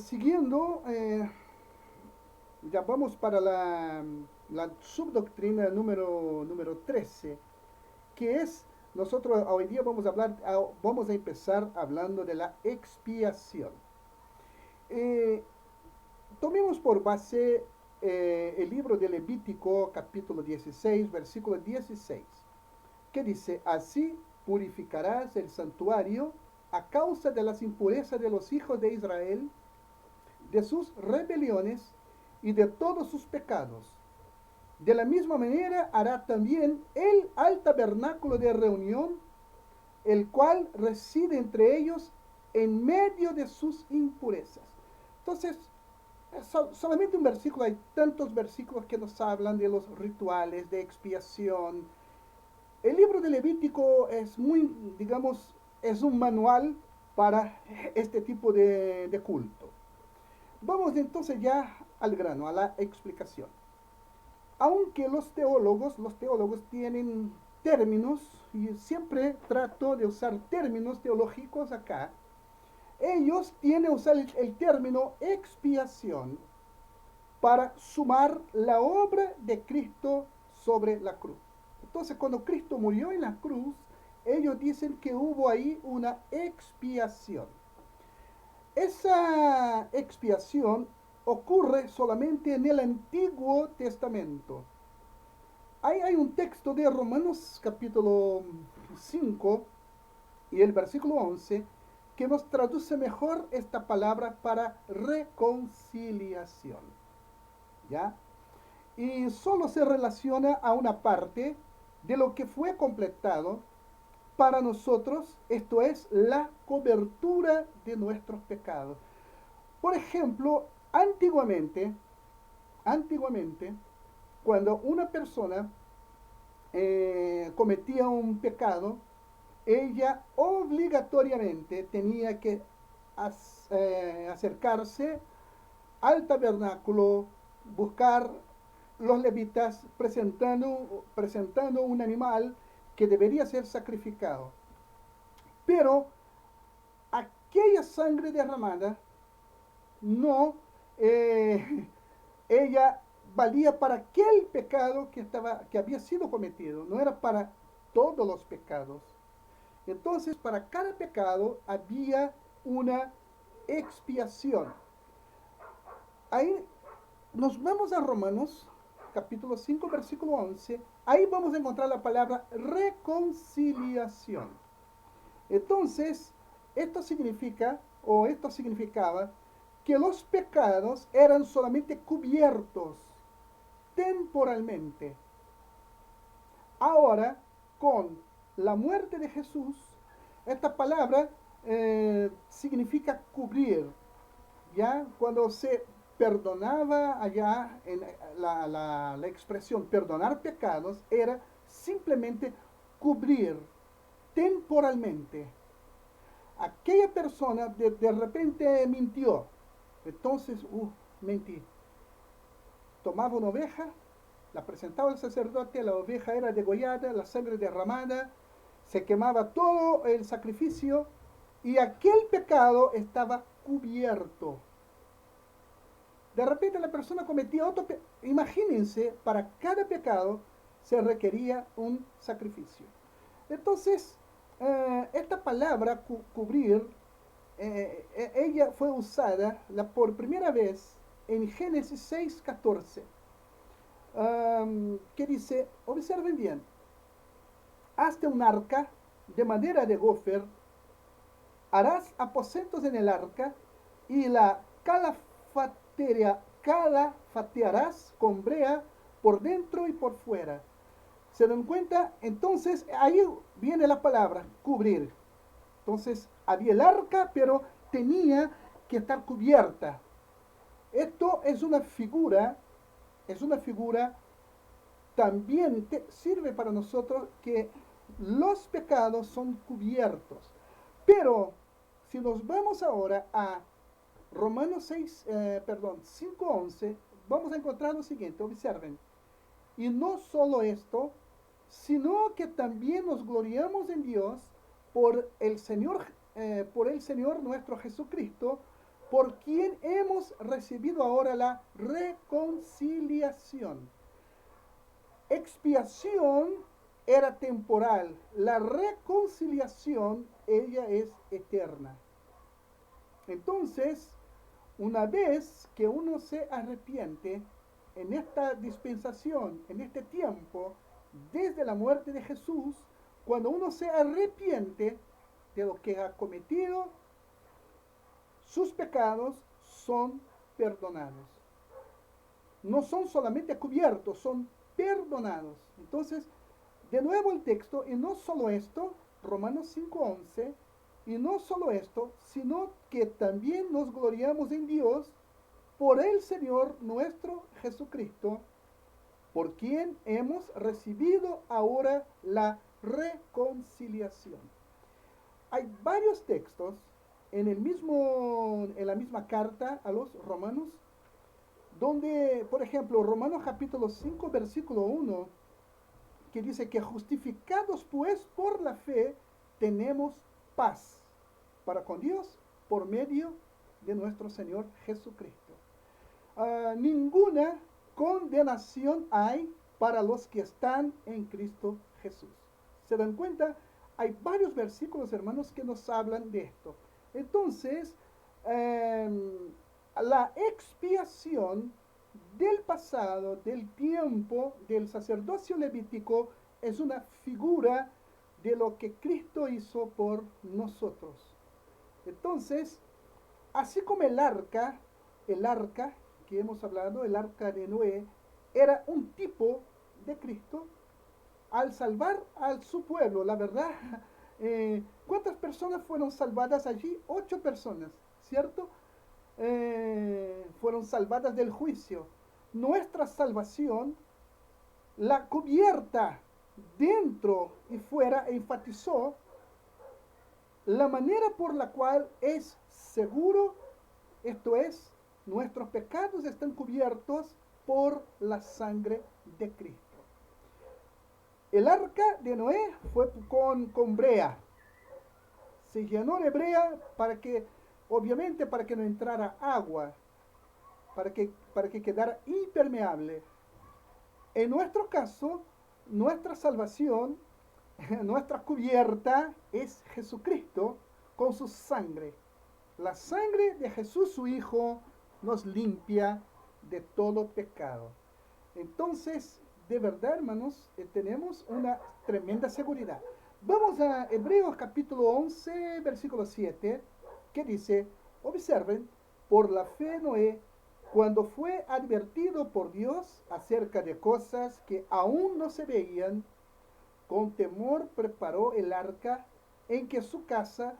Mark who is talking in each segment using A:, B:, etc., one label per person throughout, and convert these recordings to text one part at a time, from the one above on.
A: siguiendo, ya vamos para la subdoctrina número 13, que es, nosotros hoy día vamos a empezar hablando de la expiación. Eh, Tomemos por base el libro de Levítico, capítulo 16, versículo 16, que dice: así purificarás el santuario a causa de las impurezas de los hijos de Israel, de sus rebeliones y de todos sus pecados. De la misma manera hará también él al tabernáculo de reunión, el cual reside entre ellos en medio de sus impurezas. Entonces, solamente un versículo, hay tantos versículos que nos hablan de los rituales de expiación. El libro de Levítico es muy, digamos, es un manual para este tipo de culto. Vamos entonces ya al grano, a la explicación. Aunque los teólogos tienen términos, y siempre trato de usar términos teológicos acá, ellos tienen que usar el término expiación para sumar la obra de Cristo sobre la cruz. Entonces, cuando Cristo murió en la cruz, ellos dicen que hubo ahí una expiación. Esa expiación ocurre solamente en el Antiguo Testamento. Hay un texto de Romanos capítulo 5 y el versículo 11 que nos traduce mejor esta palabra para reconciliación. ¿Ya? Y solo se relaciona a una parte de lo que fue completado para nosotros, esto es la cobertura de nuestros pecados. Por ejemplo, antiguamente, cuando una persona cometía un pecado, ella obligatoriamente tenía que acercarse al tabernáculo, buscar los levitas presentando un animal que debería ser sacrificado. Pero aquella sangre derramada no, ella valía para aquel pecado que había sido cometido, no era para todos los pecados. Entonces, para cada pecado había una expiación. Ahí nos vamos a Romanos, capítulo 5, versículo 11. Ahí vamos a encontrar la palabra reconciliación. Entonces, esto significa, o esto significaba, que los pecados eran solamente cubiertos temporalmente. Ahora, con la muerte de Jesús, esta palabra significa cubrir. ¿Ya? Cuando se perdonaba allá, en la expresión perdonar pecados era simplemente cubrir temporalmente. Aquella persona de repente mintió, entonces, mentí. Tomaba una oveja, la presentaba al sacerdote, la oveja era degollada, la sangre derramada, se quemaba todo el sacrificio y aquel pecado estaba cubierto. De repente la persona cometía otro pecado. Imagínense, para cada pecado se requería un sacrificio. Entonces, esta palabra cubrir, ella fue usada por primera vez en Génesis 6:14, que dice, observen bien, hazte un arca de madera de gofer, harás aposentos en el arca y la calafatearás con brea por dentro y por fuera. ¿Se dan cuenta? Entonces ahí viene la palabra cubrir. Entonces había el arca, pero tenía que estar cubierta. Esto es una figura también sirve para nosotros que los pecados son cubiertos. Pero si nos vamos ahora a Romanos 5:11, vamos a encontrar lo siguiente, observen. Y no solo esto, sino que también nos gloriamos en Dios por el Señor nuestro Jesucristo, por quien hemos recibido ahora la reconciliación. Expiación era temporal, la reconciliación, ella es eterna. Entonces, una vez que uno se arrepiente en esta dispensación, en este tiempo, desde la muerte de Jesús, cuando uno se arrepiente de lo que ha cometido, sus pecados son perdonados. No son solamente cubiertos, son perdonados. Entonces, de nuevo el texto, y no solo esto, Romanos 5:11, y no solo esto, sino que también nos gloriamos en Dios por el Señor nuestro Jesucristo, por quien hemos recibido ahora la reconciliación. Hay varios textos en la misma carta a los romanos, donde, por ejemplo, Romanos capítulo 5, versículo 1, que dice que justificados pues por la fe, tenemos paz para con Dios por medio de nuestro Señor Jesucristo. Ninguna condenación hay para los que están en Cristo Jesús. ¿Se dan cuenta? Hay varios versículos, hermanos, que nos hablan de esto. Entonces, la expiación del pasado, del tiempo del sacerdocio levítico, es una figura de lo que Cristo hizo por nosotros. Entonces, así como el arca que hemos hablado, el arca de Noé, era un tipo de Cristo, al salvar a su pueblo, la verdad, ¿cuántas personas fueron salvadas allí? 8 personas, ¿cierto? Fueron salvadas del juicio. Nuestra salvación, la cubierta dentro y fuera, enfatizó la manera por la cual es seguro, esto es, nuestros pecados están cubiertos por la sangre de Cristo. El arca de Noé fue con brea. Se llenó de brea para que, obviamente, para que no entrara agua, para que quedara impermeable. En nuestro caso, nuestra salvación, nuestra cubierta es Jesucristo con su sangre. La sangre de Jesús, su Hijo, nos limpia de todo pecado. Entonces, de verdad, hermanos, tenemos una tremenda seguridad. Vamos a Hebreos capítulo 11, versículo 7, que dice, observen, por la fe Noé, cuando fue advertido por Dios acerca de cosas que aún no se veían, con temor preparó el arca en que su casa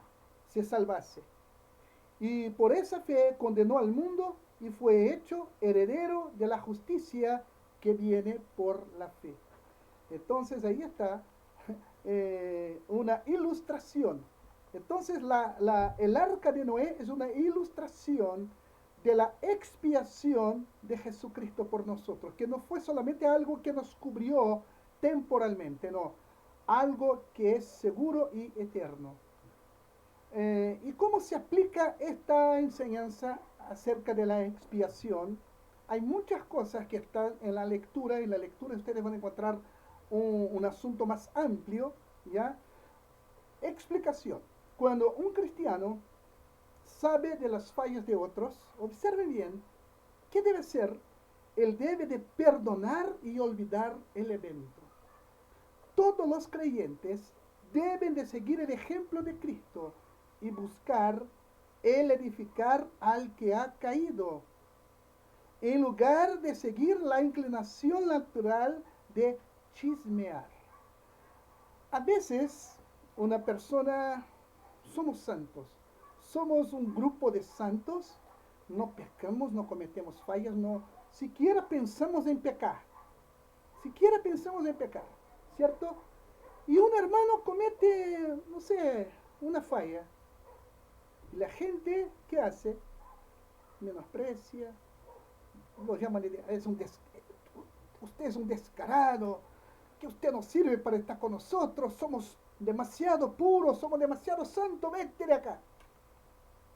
A: se salvase. Y por esa fe condenó al mundo y fue hecho heredero de la justicia que viene por la fe. Entonces ahí está una ilustración. Entonces el arca de Noé es una ilustración de la expiación de Jesucristo por nosotros, que no fue solamente algo que nos cubrió temporalmente, no, algo que es seguro y eterno. ¿Y cómo se aplica esta enseñanza acerca de la expiación? Hay muchas cosas que están en la lectura. En la lectura ustedes van a encontrar un asunto más amplio, ¿ya? Explicación. Cuando un cristiano sabe de las fallas de otros, observe bien, ¿qué debe ser? Él debe de perdonar y olvidar el evento. Todos los creyentes deben de seguir el ejemplo de Cristo y buscar el edificar al que ha caído, en lugar de seguir la inclinación natural de chismear. A veces, una persona, somos santos, somos un grupo de santos, no pecamos, no cometemos fallas, no siquiera pensamos en pecar, ¿cierto? Y un hermano comete, no sé, una falla. Y la gente, ¿qué hace? Menosprecia, lo llaman, usted es un descarado, que usted no sirve para estar con nosotros, somos demasiado puros, somos demasiado santos, vete de acá.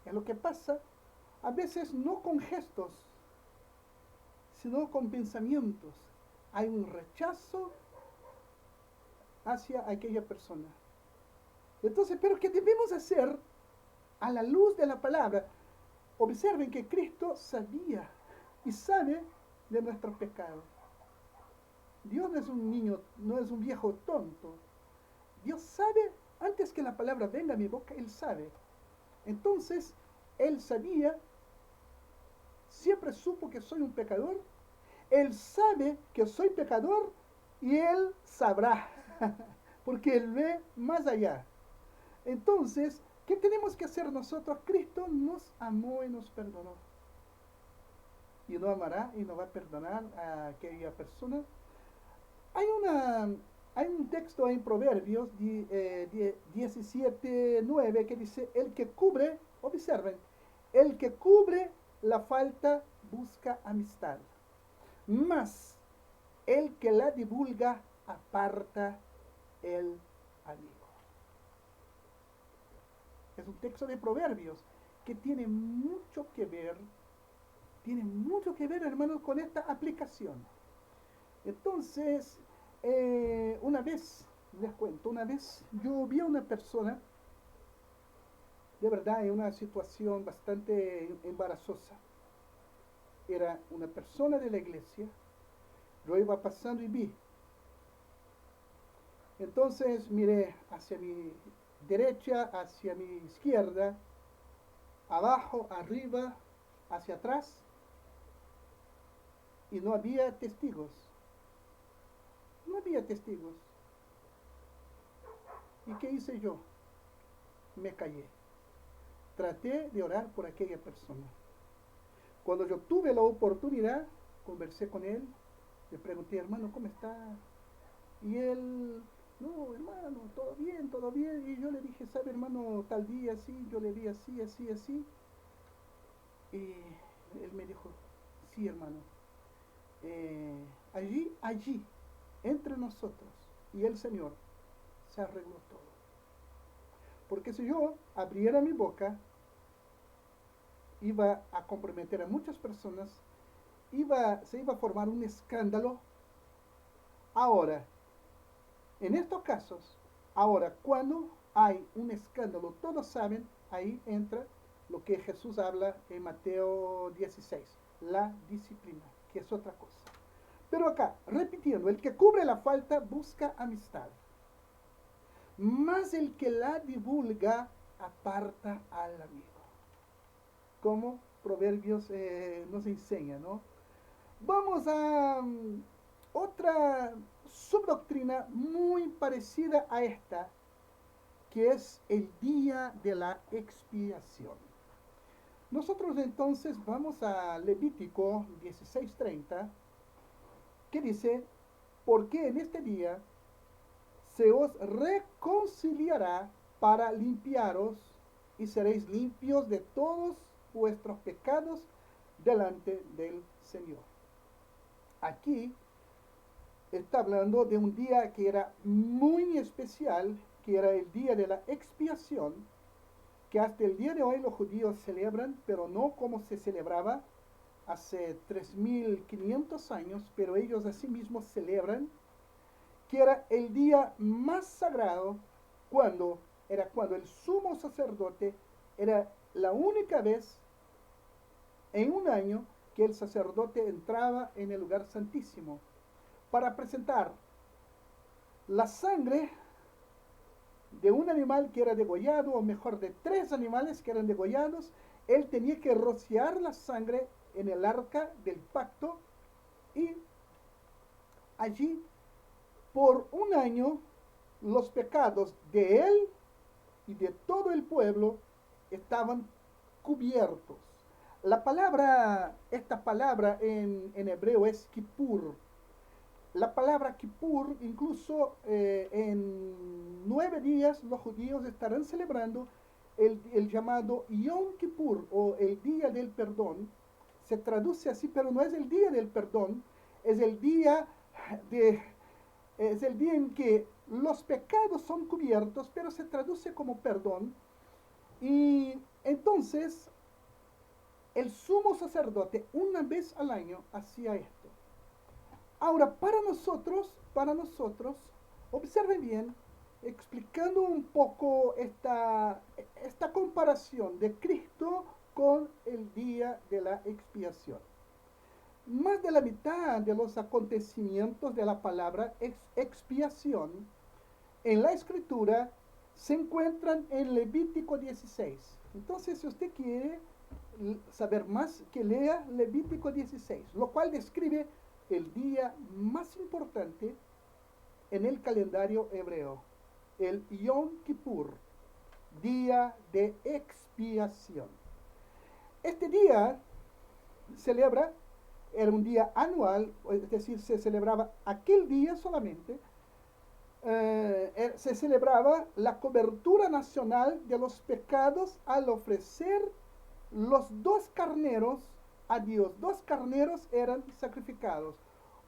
A: Es lo que pasa a veces no con gestos, sino con pensamientos. Hay un rechazo hacia aquella persona. Entonces, pero ¿qué debemos hacer a la luz de la palabra? Observen que Cristo sabía y sabe de nuestros pecados. Dios no es un niño, no es un viejo tonto. Dios sabe, antes que la palabra venga a mi boca, Él sabe. Entonces, Él sabía, siempre supo que soy un pecador. Él sabe que soy pecador y Él sabrá, porque Él ve más allá. Entonces, ¿qué tenemos que hacer nosotros? Cristo nos amó y nos perdonó. Y no amará y no va a perdonar a aquella persona. Hay, una, hay un texto en Proverbios 17:9 que dice, el que cubre, observen, el que cubre la falta busca amistad, mas el que la divulga aparta el amigo. Es un texto de Proverbios que tiene mucho que ver, hermanos, con esta aplicación. Entonces, una vez, les cuento, una vez yo vi a una persona, de verdad, en una situación bastante embarazosa. Era una persona de la iglesia, yo iba pasando y vi. Entonces miré hacia mi derecha, hacia mi izquierda, abajo, arriba, hacia atrás, y no había testigos. No había testigos. ¿Y qué hice yo? Me callé. Traté de orar por aquella persona. Cuando yo tuve la oportunidad, conversé con él, le pregunté, hermano, ¿cómo está? Y él, no, hermano, todo bien, todo bien. Y yo le dije, ¿sabe, hermano, tal día así? Yo le vi así, así, así. Y él me dijo, sí, hermano, allí, entre nosotros y el Señor, se arregló todo. Porque si yo abriera mi boca, iba a comprometer a muchas personas, se iba a formar un escándalo. Ahora, en estos casos, ahora, cuando hay un escándalo, todos saben, ahí entra lo que Jesús habla en Mateo 16, la disciplina, que es otra cosa. Pero acá, repitiendo, el que cubre la falta busca amistad, mas el que la divulga aparta al amigo. Como Proverbios nos enseña, ¿no? Vamos a otra subdoctrina muy parecida a esta, que es el día de la expiación. Nosotros entonces vamos a Levítico 16:30, que dice, porque en este día se os reconciliará para limpiaros y seréis limpios de todos vuestros pecados delante del Señor. Aquí está hablando de un día que era muy especial, que era el día de la expiación, que hasta el día de hoy los judíos celebran, pero no como se celebraba hace 3500 años, pero ellos asimismo celebran, que era el día más sagrado, cuando el sumo sacerdote, era la única vez en un año que el sacerdote entraba en el lugar santísimo para presentar la sangre de un animal que era degollado, o mejor, de 3 animales que eran degollados. Él tenía que rociar la sangre en el arca del pacto, y allí por un año los pecados de él y de todo el pueblo estaban cubiertos. Esta palabra en hebreo es kippur. La palabra kippur, incluso en 9 días los judíos estarán celebrando el llamado Yom Kippur, o el día del perdón. Se traduce así, pero no es el día del perdón, es el día es el día en que los pecados son cubiertos, pero se traduce como perdón. Y entonces, el sumo sacerdote una vez al año hacía esto. Ahora, para nosotros, observen bien, explicando un poco esta comparación de Cristo con el día de la expiación. Más de la mitad de los acontecimientos de la palabra expiación en la escritura se encuentran en Levítico 16. Entonces, si usted quiere saber más, que lea Levítico 16, lo cual describe el día más importante en el calendario hebreo, el Yom Kippur, día de expiación. Este día celebra, era un día anual, es decir, se celebraba aquel día solamente, se celebraba la cobertura nacional de los pecados al ofrecer los dos carneros a Dios. Dos carneros eran sacrificados.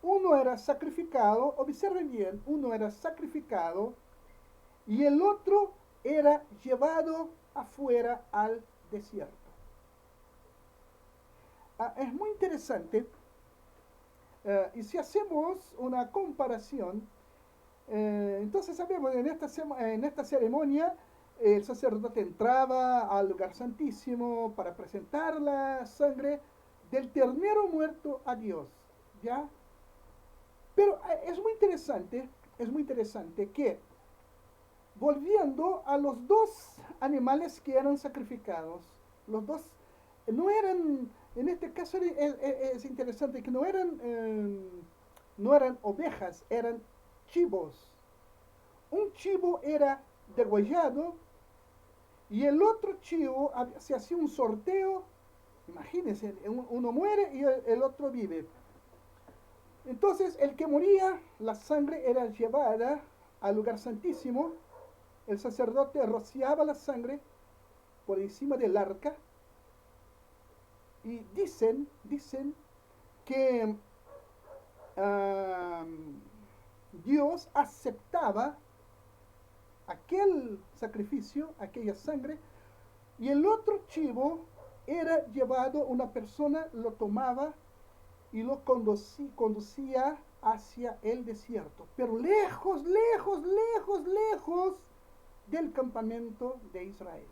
A: Uno era sacrificado, observen bien, uno era sacrificado y el otro era llevado afuera al desierto. Es muy interesante, y si hacemos una comparación, entonces sabemos, en esta ceremonia el sacerdote entraba al lugar santísimo para presentar la sangre del ternero muerto a Dios, ¿ya? Pero es muy interesante que, volviendo a los dos animales que eran sacrificados, los dos no eran, en este caso es interesante que no eran ovejas, eran chivos. Un chivo era degollado y el otro chivo se hacía un sorteo. Imagínense, uno muere y el otro vive. Entonces, el que moría, la sangre era llevada al lugar santísimo. El sacerdote rociaba la sangre por encima del arca. Y dicen que Dios aceptaba aquel sacrificio, aquella sangre, y el otro chivo era llevado, una persona lo tomaba y lo conducía hacia el desierto, pero lejos, lejos, lejos, lejos del campamento de Israel.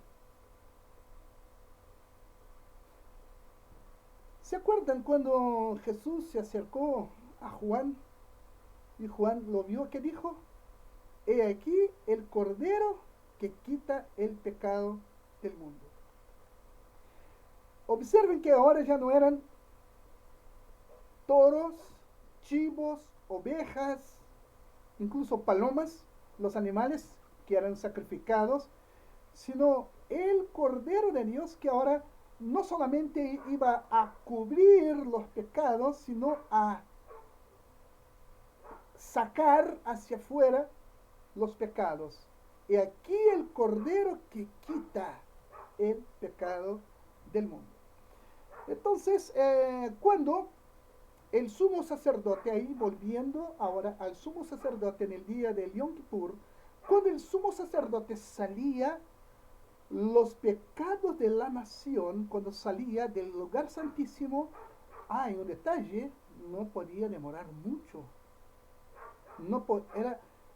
A: ¿Se acuerdan cuando Jesús se acercó a Juan y Juan lo vio? ¿Qué dijo? He aquí el Cordero que quita el pecado del mundo. Observen que ahora ya no eran toros, chivos, ovejas, incluso palomas, los animales que eran sacrificados, sino el Cordero de Dios que ahora no solamente iba a cubrir los pecados, sino a sacar hacia afuera los pecados. Y aquí el Cordero que quita el pecado del mundo. Entonces, cuando el sumo sacerdote, ahí volviendo ahora al sumo sacerdote en el día del Yom Kippur, cuando el sumo sacerdote salía, los pecados de la nación, cuando salía del lugar santísimo, hay un detalle, no podía demorar mucho.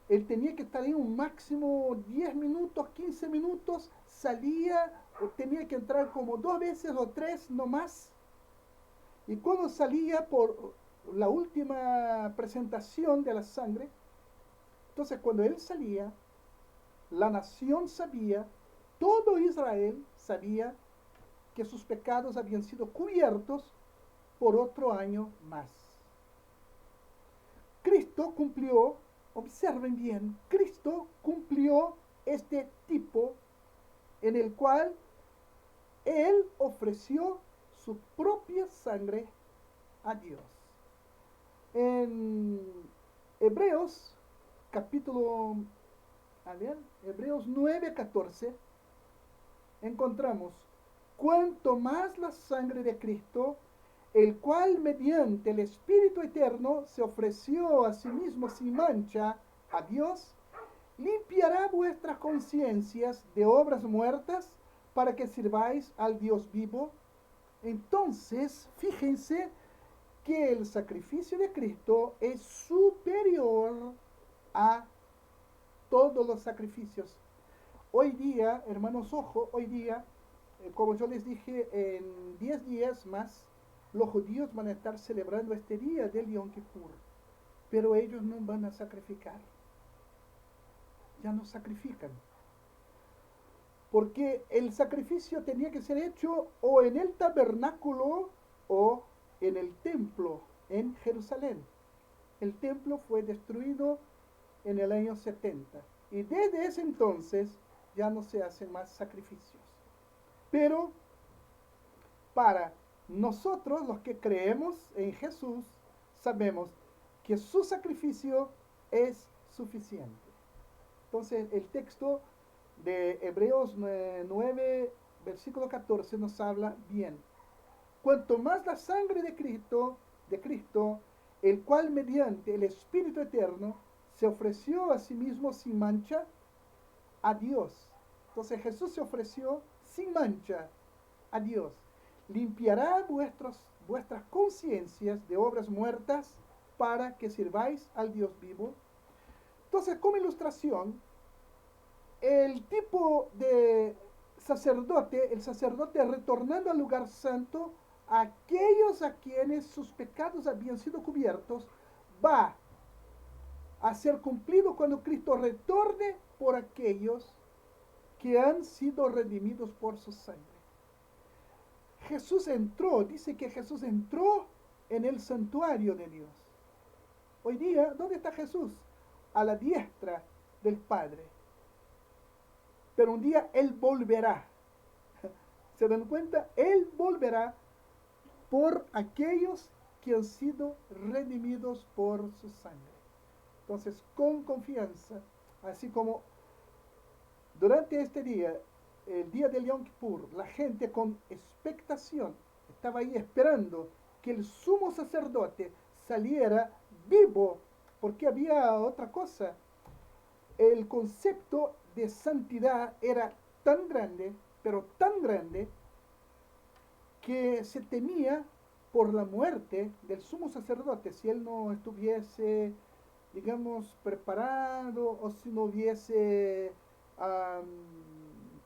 A: Él tenía que estar ahí un máximo 10 minutos, 15 minutos, salía, o tenía que entrar como 2 veces o 3, no más. Y cuando salía por la última presentación de la sangre, entonces cuando él salía, la nación sabía, todo Israel sabía que sus pecados habían sido cubiertos por otro año más. Cristo cumplió, observen bien, Cristo cumplió este tipo en el cual Él ofreció su propia sangre a Dios. En Hebreos, Hebreos 9:14, encontramos, cuanto más la sangre de Cristo, el cual mediante el Espíritu Eterno se ofreció a sí mismo sin mancha a Dios, limpiará vuestras conciencias de obras muertas para que sirváis al Dios vivo. Entonces, fíjense que el sacrificio de Cristo es superior a todos los sacrificios. Hoy día, hermanos, ojo, hoy día, como yo les dije, en 10 días más, los judíos van a estar celebrando este día del Yom Kippur, pero ellos no van a sacrificar, ya no sacrifican, porque el sacrificio tenía que ser hecho o en el tabernáculo o en el templo en Jerusalén. El templo fue destruido en el año 70 y desde ese entonces ya no se hacen más sacrificios. Pero para nosotros, los que creemos en Jesús, sabemos que su sacrificio es suficiente. Entonces, el texto de Hebreos 9, versículo 14 nos habla bien. Cuanto más la sangre de Cristo, el cual mediante el Espíritu Eterno se ofreció a sí mismo sin mancha a Dios. Entonces Jesús se ofreció sin mancha a Dios. Limpiará vuestras conciencias de obras muertas para que sirváis al Dios vivo. Entonces, como ilustración, el tipo de sacerdote, el sacerdote retornando al lugar santo, aquellos a quienes sus pecados habían sido cubiertos, va a ser cumplido cuando Cristo retorne por aquellos que han sido redimidos por su sangre. Jesús entró, dice que Jesús entró en el santuario de Dios. Hoy día, ¿dónde está Jesús? A la diestra del Padre. Pero un día Él volverá. ¿Se dan cuenta? Él volverá por aquellos que han sido redimidos por su sangre. Entonces, con confianza, así como durante este día, el día del Yom Kippur, la gente con expectación estaba ahí esperando que el sumo sacerdote saliera vivo, porque había otra cosa. El concepto de santidad era tan grande, pero tan grande, que se temía por la muerte del sumo sacerdote si él no estuviese, digamos, preparado o si no hubiese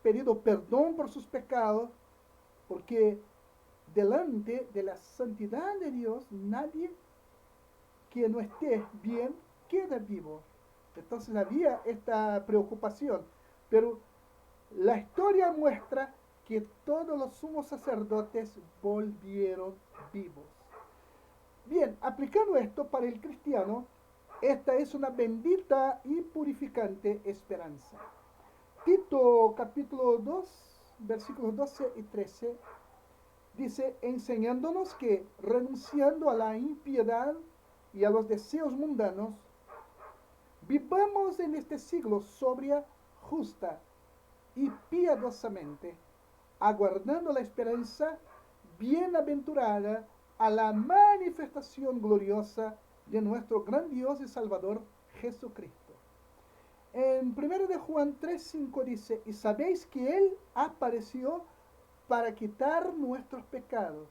A: pedido perdón por sus pecados, porque delante de la santidad de Dios nadie que no esté bien queda vivo. Entonces había esta preocupación, pero la historia muestra que todos los sumos sacerdotes volvieron vivos. Bien, aplicando esto para el cristiano, esta es una bendita y purificante esperanza. Tito capítulo 2, versículos 12 y 13, dice, enseñándonos que renunciando a la impiedad y a los deseos mundanos, vivamos en este siglo sobria, justa y piadosamente, aguardando la esperanza bienaventurada a la manifestación gloriosa de nuestro gran Dios y Salvador Jesucristo. En 1 de Juan 3:5 dice, y sabéis que Él apareció para quitar nuestros pecados,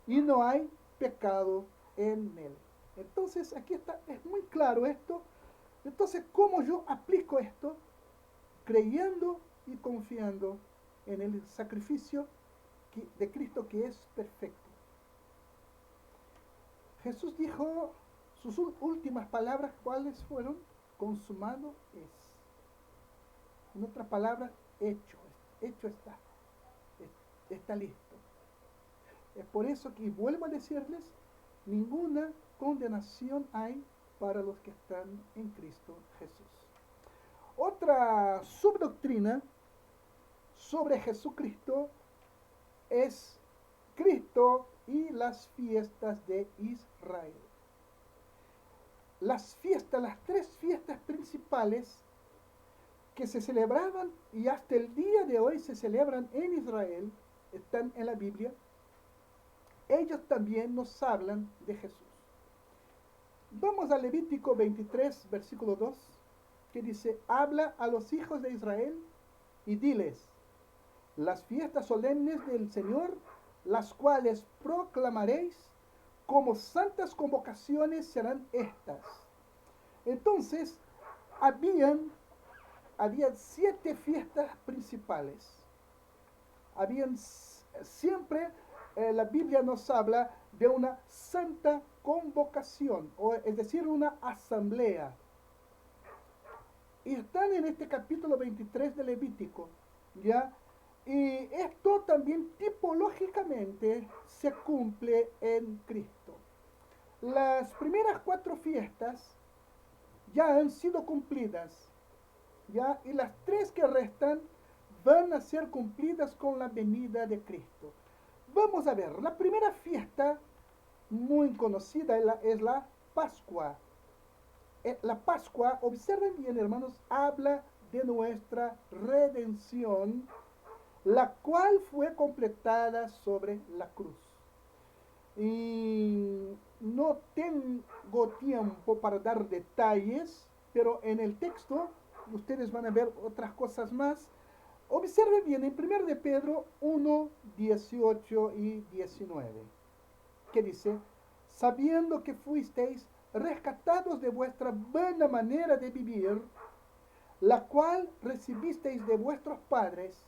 A: y no hay pecado en Él. Entonces, aquí está, es muy claro esto. Entonces, ¿cómo yo aplico esto? Creyendo y confiando en el sacrificio de Cristo que es perfecto. Jesús dijo sus últimas palabras, ¿cuáles fueron? Consumado es. En otras palabras, hecho está. Está listo. Es por eso que, y vuelvo a decirles, ninguna condenación hay para los que están en Cristo Jesús. Otra subdoctrina sobre Jesucristo es Cristo y las fiestas de Israel. Las fiestas, las tres fiestas principales que se celebraban y hasta el día de hoy se celebran en Israel, están en la Biblia, ellos también nos hablan de Jesús. Vamos a Levítico 23, versículo 2, que dice, habla a los hijos de Israel y diles, las fiestas solemnes del Señor las cuales proclamaréis, como santas convocaciones serán estas. Entonces, habían, había 7 fiestas principales. Habían siempre, la Biblia nos habla de una santa convocación, o, es decir, una asamblea. Y están en este capítulo 23 de Levítico, ¿ya? Y esto también tipológicamente se cumple en Cristo. Las primeras 4 fiestas ya han sido cumplidas, ¿ya? Y las 3 que restan van a ser cumplidas con la venida de Cristo. Vamos a ver, la primera fiesta muy conocida es la Pascua. La Pascua, observen bien hermanos, habla de nuestra redención, la cual fue completada sobre la cruz. Y no tengo tiempo para dar detalles, pero en el texto ustedes van a ver otras cosas más. Observen bien en 1 de Pedro 1, 18 y 19, que dice, sabiendo que fuisteis rescatados de vuestra buena manera de vivir, la cual recibisteis de vuestros padres,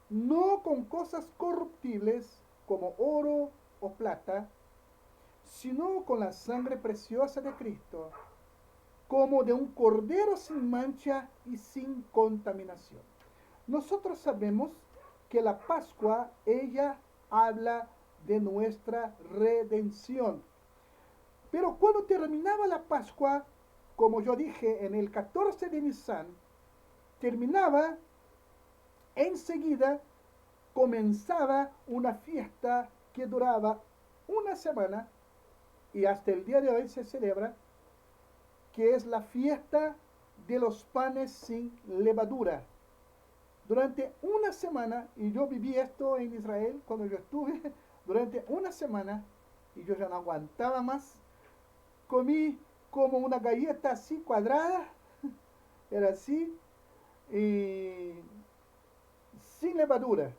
A: no con cosas corruptibles como oro o plata, sino con la sangre preciosa de Cristo, como de un cordero sin mancha y sin contaminación. Nosotros sabemos que la Pascua, ella habla de nuestra redención. Pero cuando terminaba la Pascua, como yo dije, en el 14 de Nisan, terminaba, enseguida comenzaba una fiesta que duraba una semana y hasta el día de hoy se celebra, que es la fiesta de los panes sin levadura. Durante una semana, y yo viví esto en Israel cuando yo estuve, durante una semana, y yo ya no aguantaba más, comí como una galleta así cuadrada, era así, y sin levadura.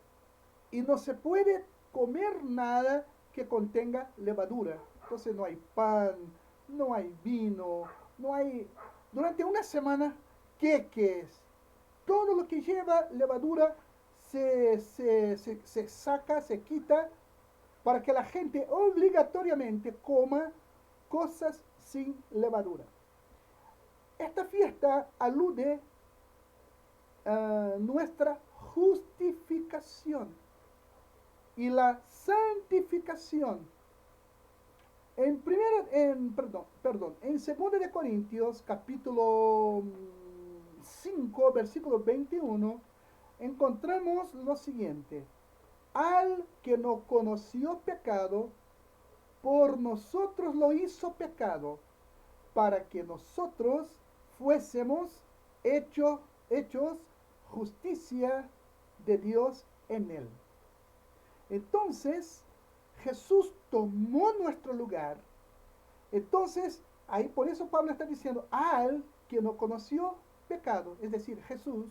A: Y no se puede comer nada que contenga levadura. Entonces no hay pan, no hay vino, no hay... Durante una semana, queques, todo lo que lleva levadura se saca, se quita, para que la gente obligatoriamente coma cosas sin levadura. Esta fiesta alude a nuestra justificación y la santificación. En 2 de Corintios, capítulo 5, versículo 21, encontramos lo siguiente. Al que no conoció pecado, por nosotros lo hizo pecado, para que nosotros fuésemos hechos justicia de Dios en él. Entonces, Jesús tomó nuestro lugar. Entonces, ahí por eso Pablo está diciendo, al que no conoció pecado, es decir, Jesús,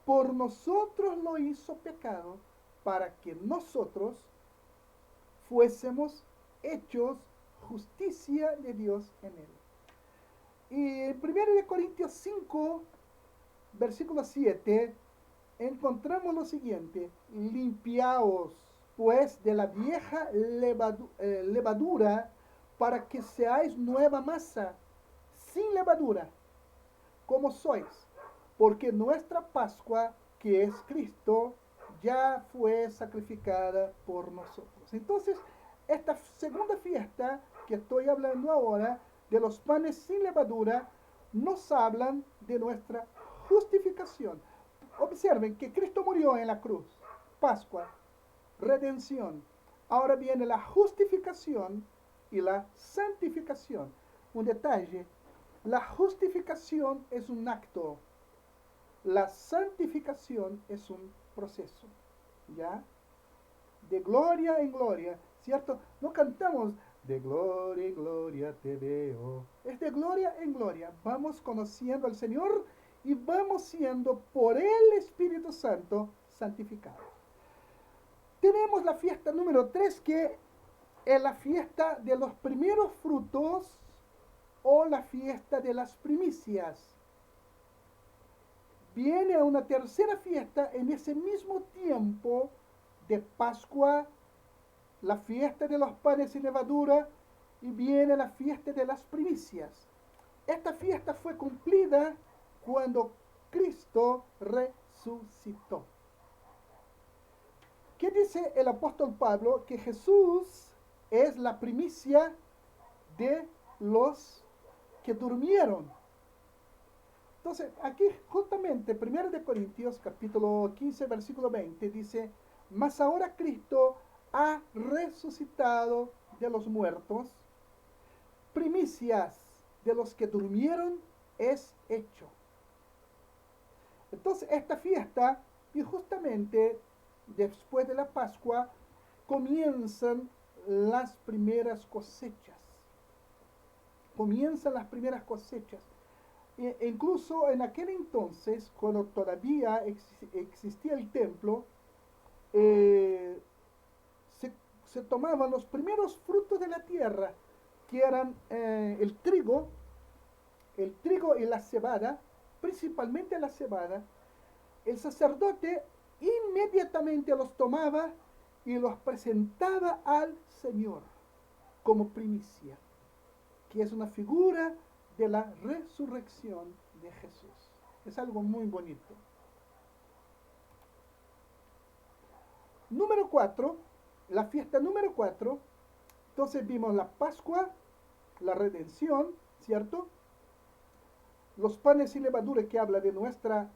A: por nosotros lo hizo pecado, para que nosotros fuésemos hechos justicia de Dios en él. Y en 1 Corintios 5, versículo 7, encontramos lo siguiente, limpiaos pues de la vieja levadura para que seáis nueva masa, sin levadura, como sois, porque nuestra Pascua, que es Cristo, ya fue sacrificada por nosotros. Entonces, esta segunda fiesta que estoy hablando ahora, de los panes sin levadura, nos hablan de nuestra justificación. Observen que Cristo murió en la cruz, Pascua, redención. Ahora viene la justificación y la santificación. Un detalle, la justificación es un acto, la santificación es un proceso, ¿ya? De gloria en gloria, ¿cierto? No cantamos de gloria en gloria te veo. Es de gloria en gloria. Vamos conociendo al Señor y vamos siendo por el Espíritu Santo santificados. tenemos la fiesta número 3, que es la fiesta de los primeros frutos o la fiesta de las primicias. Viene una tercera fiesta en ese mismo tiempo de Pascua, la fiesta de los panes sin levadura, y viene la fiesta de las primicias. Esta fiesta fue cumplida cuando Cristo resucitó. ¿Qué dice el apóstol Pablo? Que Jesús es la primicia de los que durmieron. Entonces, aquí justamente, 1 de Corintios, capítulo 15, versículo 20, dice, mas ahora Cristo ha resucitado de los muertos, primicias de los que durmieron es hecho. Entonces, esta fiesta, y justamente después de la Pascua, comienzan las primeras cosechas. Comienzan las primeras cosechas. E incluso en aquel entonces, cuando todavía existía el templo, se tomaban los primeros frutos de la tierra, que eran el trigo y la cebada, principalmente la cebada. El sacerdote inmediatamente los tomaba y los presentaba al Señor como primicia, que es una figura de la resurrección de Jesús. Es algo muy bonito. Número 4, la fiesta número 4. Entonces vimos la Pascua, la redención, ¿cierto? Los panes sin levadura, que habla de nuestra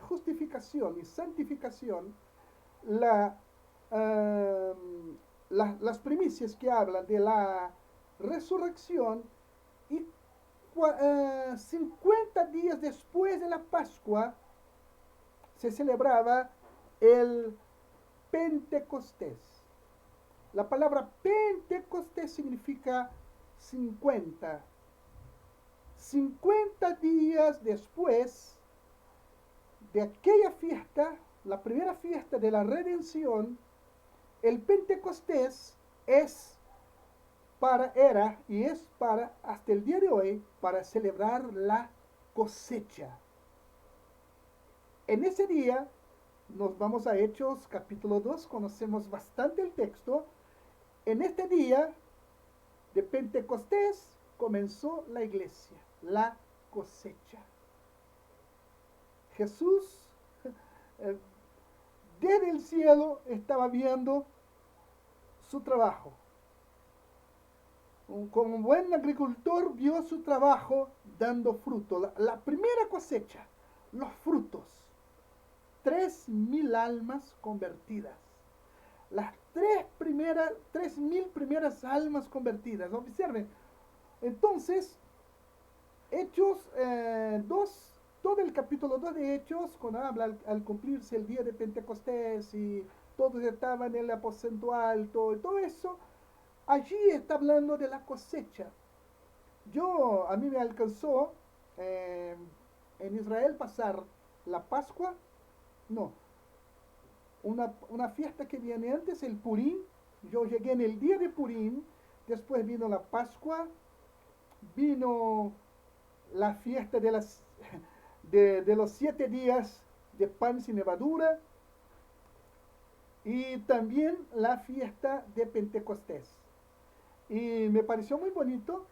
A: justificación y santificación. Las primicias, que hablan de la resurrección. Y 50 días después de la Pascua se celebraba el Pentecostés. La palabra Pentecostés significa 50. 50 días después de aquella fiesta, la primera fiesta de la redención, el Pentecostés era y es para, hasta el día de hoy, para celebrar la cosecha. En ese día, nos vamos a Hechos capítulo 2, conocemos bastante el texto. En este día de Pentecostés comenzó la iglesia, la cosecha. Jesús desde el cielo estaba viendo su trabajo. Como un buen agricultor vio su trabajo dando fruto. La primera cosecha, los frutos. 3.000 almas convertidas. Las 3.000 primeras almas convertidas. Observen. Entonces, Hechos 2, todo el capítulo 2 de Hechos, cuando habla al cumplirse el día de Pentecostés y todos estaban en el aposento alto y todo eso, allí está hablando de la cosecha. A mí me alcanzó en Israel pasar la Pascua, no, una fiesta que viene antes, el Purim. Yo llegué en el día de Purim, después vino la Pascua, vino la fiesta de los 7 días de pan sin levadura, y también la fiesta de Pentecostés. Y me pareció muy bonito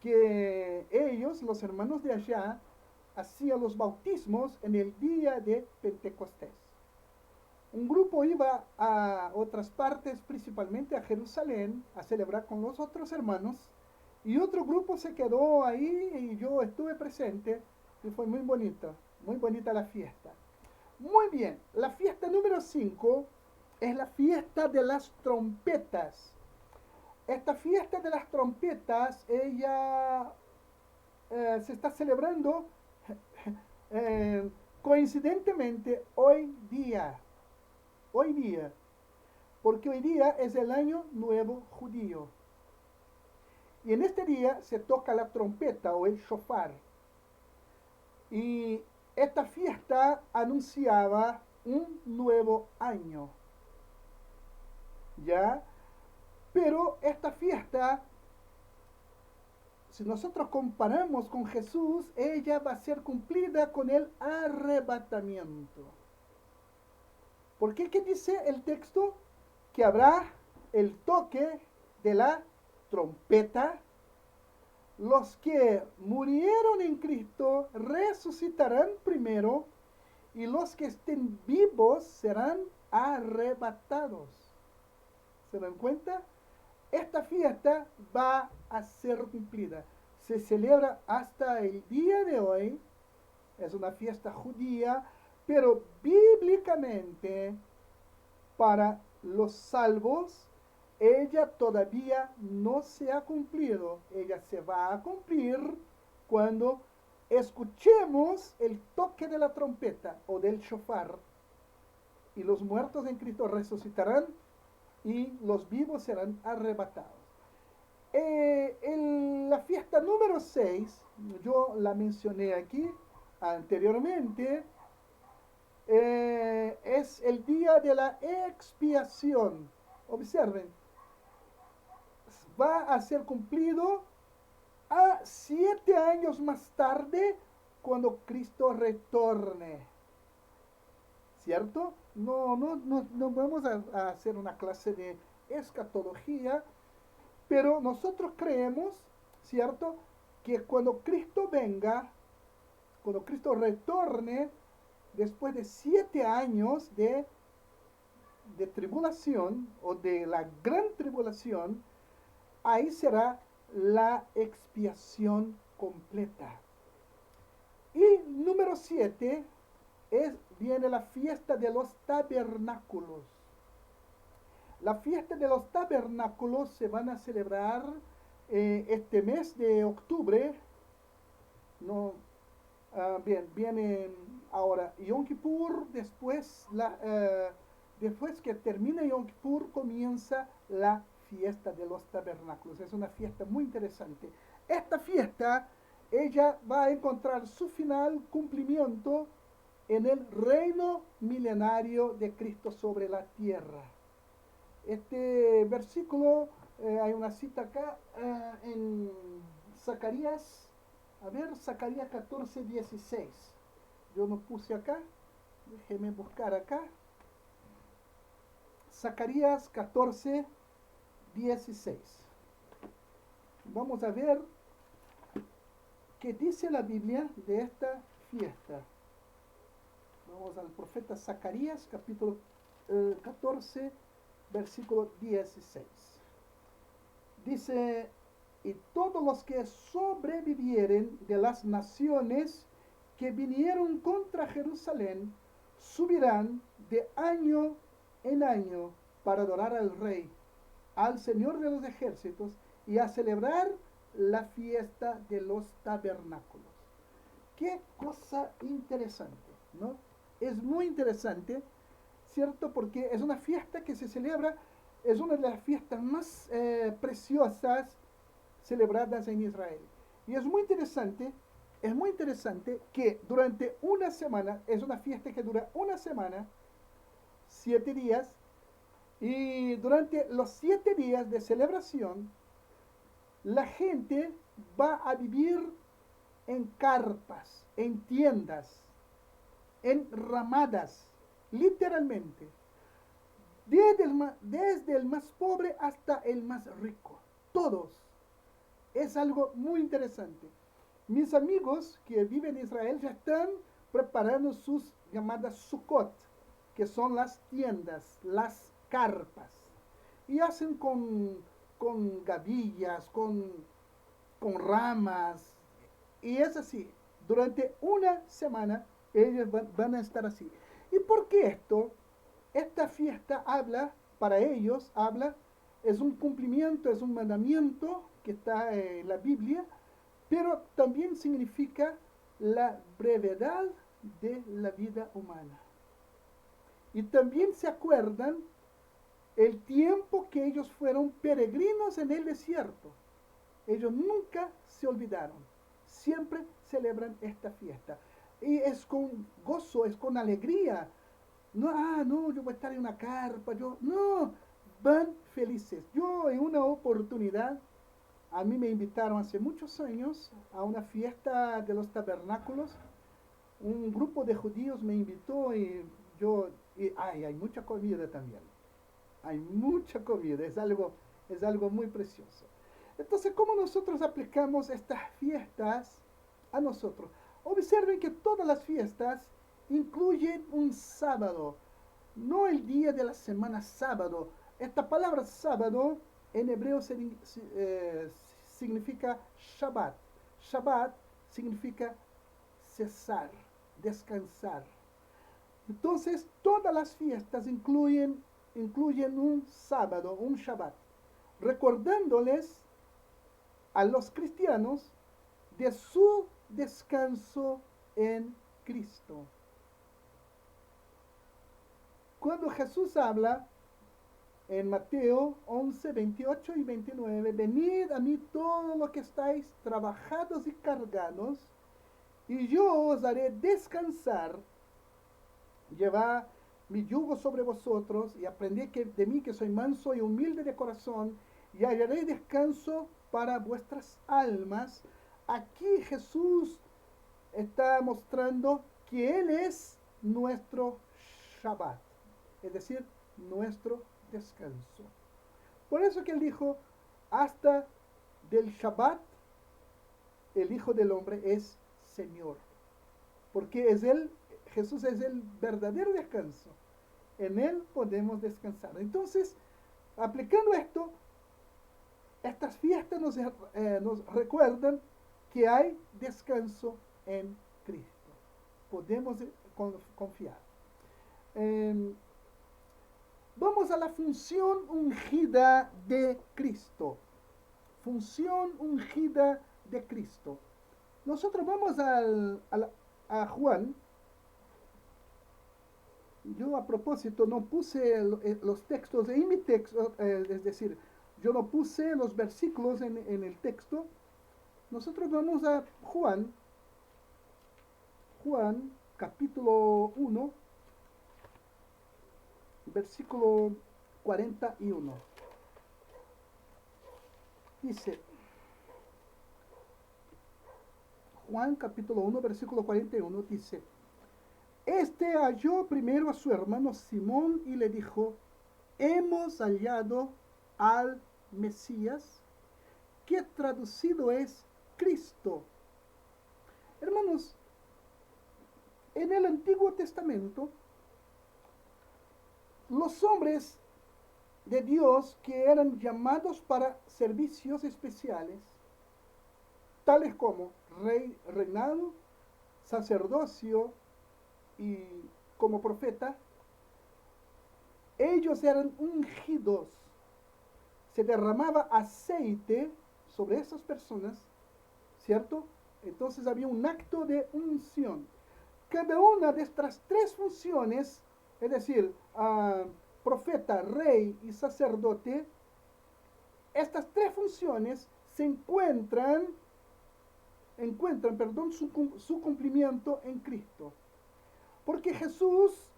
A: que ellos, los hermanos de allá, hacían los bautismos en el día de Pentecostés. Un grupo iba a otras partes, principalmente a Jerusalén, a celebrar con los otros hermanos, y otro grupo se quedó ahí y yo estuve presente, y fue muy bonita la fiesta. Muy bien, la fiesta número 5 es la fiesta de las trompetas. Esta fiesta de las trompetas, ella se está celebrando coincidentemente hoy día, porque hoy día es el año nuevo judío. Y en este día se toca la trompeta o el shofar. Y esta fiesta anunciaba un nuevo año. ¿Ya? Pero esta fiesta, si nosotros comparamos con Jesús, ella va a ser cumplida con el arrebatamiento. ¿Por qué? ¿Qué dice el texto? Que habrá el toque de la trompeta. Los que murieron en Cristo resucitarán primero y los que estén vivos serán arrebatados. ¿Se dan cuenta? Esta fiesta va a ser cumplida. Se celebra hasta el día de hoy. Es una fiesta judía, pero bíblicamente para los salvos ella todavía no se ha cumplido. Ella se va a cumplir cuando escuchemos el toque de la trompeta o del shofar y los muertos en Cristo resucitarán y los vivos serán arrebatados. La fiesta número 6, yo la mencioné aquí anteriormente, es el día de la expiación. Observen, va a ser cumplido a 7 años más tarde cuando Cristo retorne. ¿Cierto? No vamos a hacer una clase de escatología, pero nosotros creemos, ¿cierto?, que cuando Cristo venga, cuando Cristo retorne, después de 7 años de tribulación o de la gran tribulación, ahí será la expiación completa. Y número 7 viene la fiesta de los tabernáculos. La fiesta de los tabernáculos se van a celebrar este mes de octubre. No, bien, viene ahora Yom Kippur, después que termina Yom Kippur comienza la fiesta de los tabernáculos. Es una fiesta muy interesante. Esta fiesta, ella va a encontrar su final cumplimiento en el reino milenario de Cristo sobre la tierra. Este versículo, hay una cita acá en Zacarías, a ver, Zacarías 14, 16. Yo no puse acá, déjeme buscar acá. Zacarías 14, 16. Vamos a ver qué dice la Biblia de esta fiesta. Vamos al profeta Zacarías, capítulo 14, versículo 16. Dice, y todos los que sobrevivieren de las naciones que vinieron contra Jerusalén, subirán de año en año para adorar al Rey, al Señor de los ejércitos, y a celebrar la fiesta de los tabernáculos. Qué cosa interesante, ¿no? Es muy interesante, ¿cierto? Porque es una fiesta que se celebra, es una de las fiestas más preciosas celebradas en Israel. Y es muy interesante que durante una semana, es una fiesta que dura una semana, 7 días, y durante los 7 días de celebración, la gente va a vivir en carpas, en tiendas, en ramadas, literalmente, desde el más pobre hasta el más rico, todos. Es algo muy interesante. Mis amigos que viven en Israel ya están preparando sus llamadas Sukkot, que son las tiendas, las carpas, y hacen con gavillas, con ramas, y es así. Durante una semana ellos van a estar así. ¿Y por qué esto? Esta fiesta para ellos, es un cumplimiento, es un mandamiento que está en la Biblia, pero también significa la brevedad de la vida humana. Y también se acuerdan el tiempo que ellos fueron peregrinos en el desierto. Ellos nunca se olvidaron, siempre celebran esta fiesta. Y es con gozo, es con alegría No, no, yo voy a estar en una carpa, no, van felices. Yo en una oportunidad, a mí me invitaron hace muchos años a una fiesta de los tabernáculos. Un grupo de judíos me invitó hay mucha comida también. Hay mucha comida, es algo muy precioso. Entonces, ¿cómo nosotros aplicamos estas fiestas a nosotros? Observen que todas las fiestas incluyen un sábado, no el día de la semana sábado. Esta palabra sábado en hebreo significa Shabbat. Shabbat significa cesar, descansar. Entonces, todas las fiestas incluyen un sábado, un Shabbat, recordándoles a los cristianos de su descanso en Cristo. Cuando Jesús habla en Mateo 11, 28 y 29, venid a mí todos los que estáis trabajados y cargados, y yo os haré descansar. Llevad mi yugo sobre vosotros y aprended de mí que soy manso y humilde de corazón, y hallaré descanso para vuestras almas. Aquí Jesús está mostrando que Él es nuestro Shabbat, es decir, nuestro descanso. Por eso que Él dijo, hasta del Shabbat, el Hijo del Hombre es Señor, porque Jesús es el verdadero descanso. En Él podemos descansar. Entonces, aplicando esto, estas fiestas nos recuerdan que hay descanso en Cristo. Podemos confiar. Vamos a la función ungida de Cristo. Función ungida de Cristo. Nosotros vamos a Juan. Yo a propósito no puse los textos en mi texto, es decir, yo no puse los versículos en el texto. Nosotros vamos a Juan capítulo 1, versículo 41. Dice, Juan capítulo 1, versículo 41, dice, este halló primero a su hermano Simón y le dijo, hemos hallado al Mesías, que traducido es Cristo. Hermanos, en el Antiguo Testamento, los hombres de Dios que eran llamados para servicios especiales, tales como reinado, sacerdocio y como profeta, ellos eran ungidos. Se derramaba aceite sobre esas personas, ¿cierto? Entonces había un acto de unción. Cada una de estas tres funciones, es decir, profeta, rey y sacerdote, estas tres funciones se encuentran su cumplimiento en Cristo. Porque Jesús,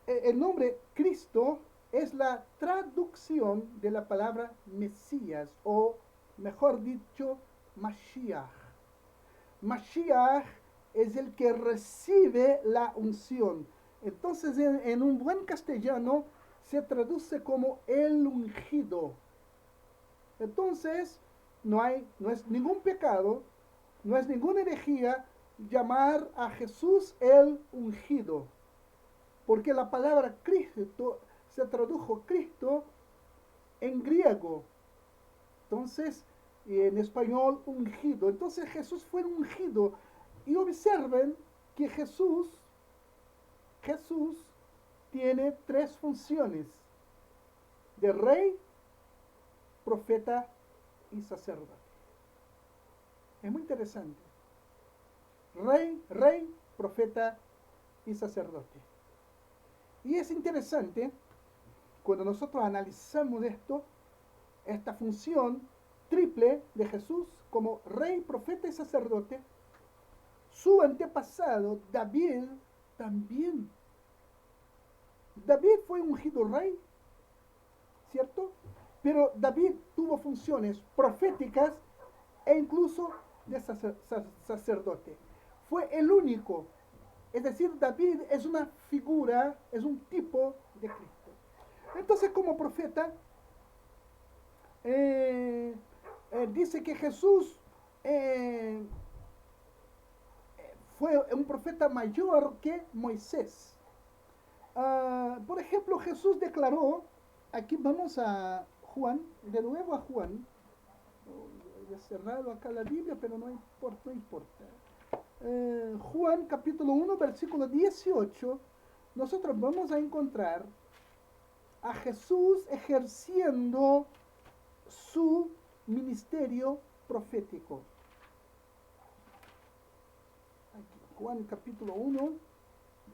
A: el nombre Cristo es la traducción de la palabra Mesías, o mejor dicho, Mashiach. Mashiach es el que recibe la unción. Entonces, en un buen castellano, se traduce como el ungido. Entonces, no es ningún pecado, no es ninguna herejía llamar a Jesús el ungido, porque la palabra Cristo se tradujo Cristo en griego, entonces en español ungido. Entonces Jesús fue ungido, y observen que Jesús tiene tres funciones: de rey, profeta y sacerdote. Es muy interesante. Rey, profeta y sacerdote. Y es interesante cuando nosotros analizamos esta función triple de Jesús como rey, profeta y sacerdote. Su antepasado David también David fue ungido rey, ¿cierto? Pero David tuvo funciones proféticas e incluso de sacerdote. Fue el único. Es decir, David es una figura, es un tipo de Cristo. Entonces, como profeta, eh, dice que Jesús eh, fue un profeta mayor que Moisés. Por ejemplo, Jesús declaró, aquí vamos a Juan, de nuevo a Juan, he cerrado acá la Biblia, pero no importa. No importa. Juan capítulo 1, versículo 18, nosotros vamos a encontrar a Jesús ejerciendo su ministerio profético. Aquí, Juan capítulo 1,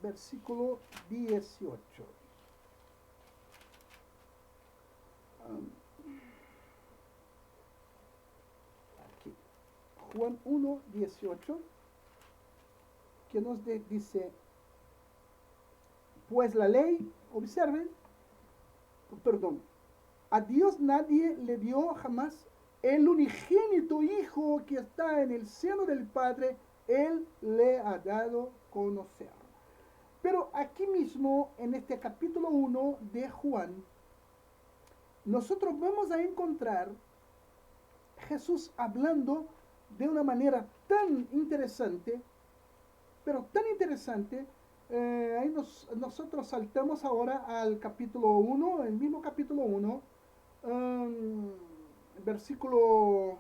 A: versículo 18. Aquí, Juan 1, 18, que nos dice, pues la ley, observen, perdón, a Dios nadie le dio jamás el unigénito Hijo que está en el seno del Padre, Él le ha dado conocer. Pero aquí mismo, en este capítulo 1 de Juan, nosotros vamos a encontrar Jesús hablando de una manera tan interesante, pero tan interesante. Ahí nosotros saltamos ahora al capítulo 1, el mismo capítulo 1, versículo,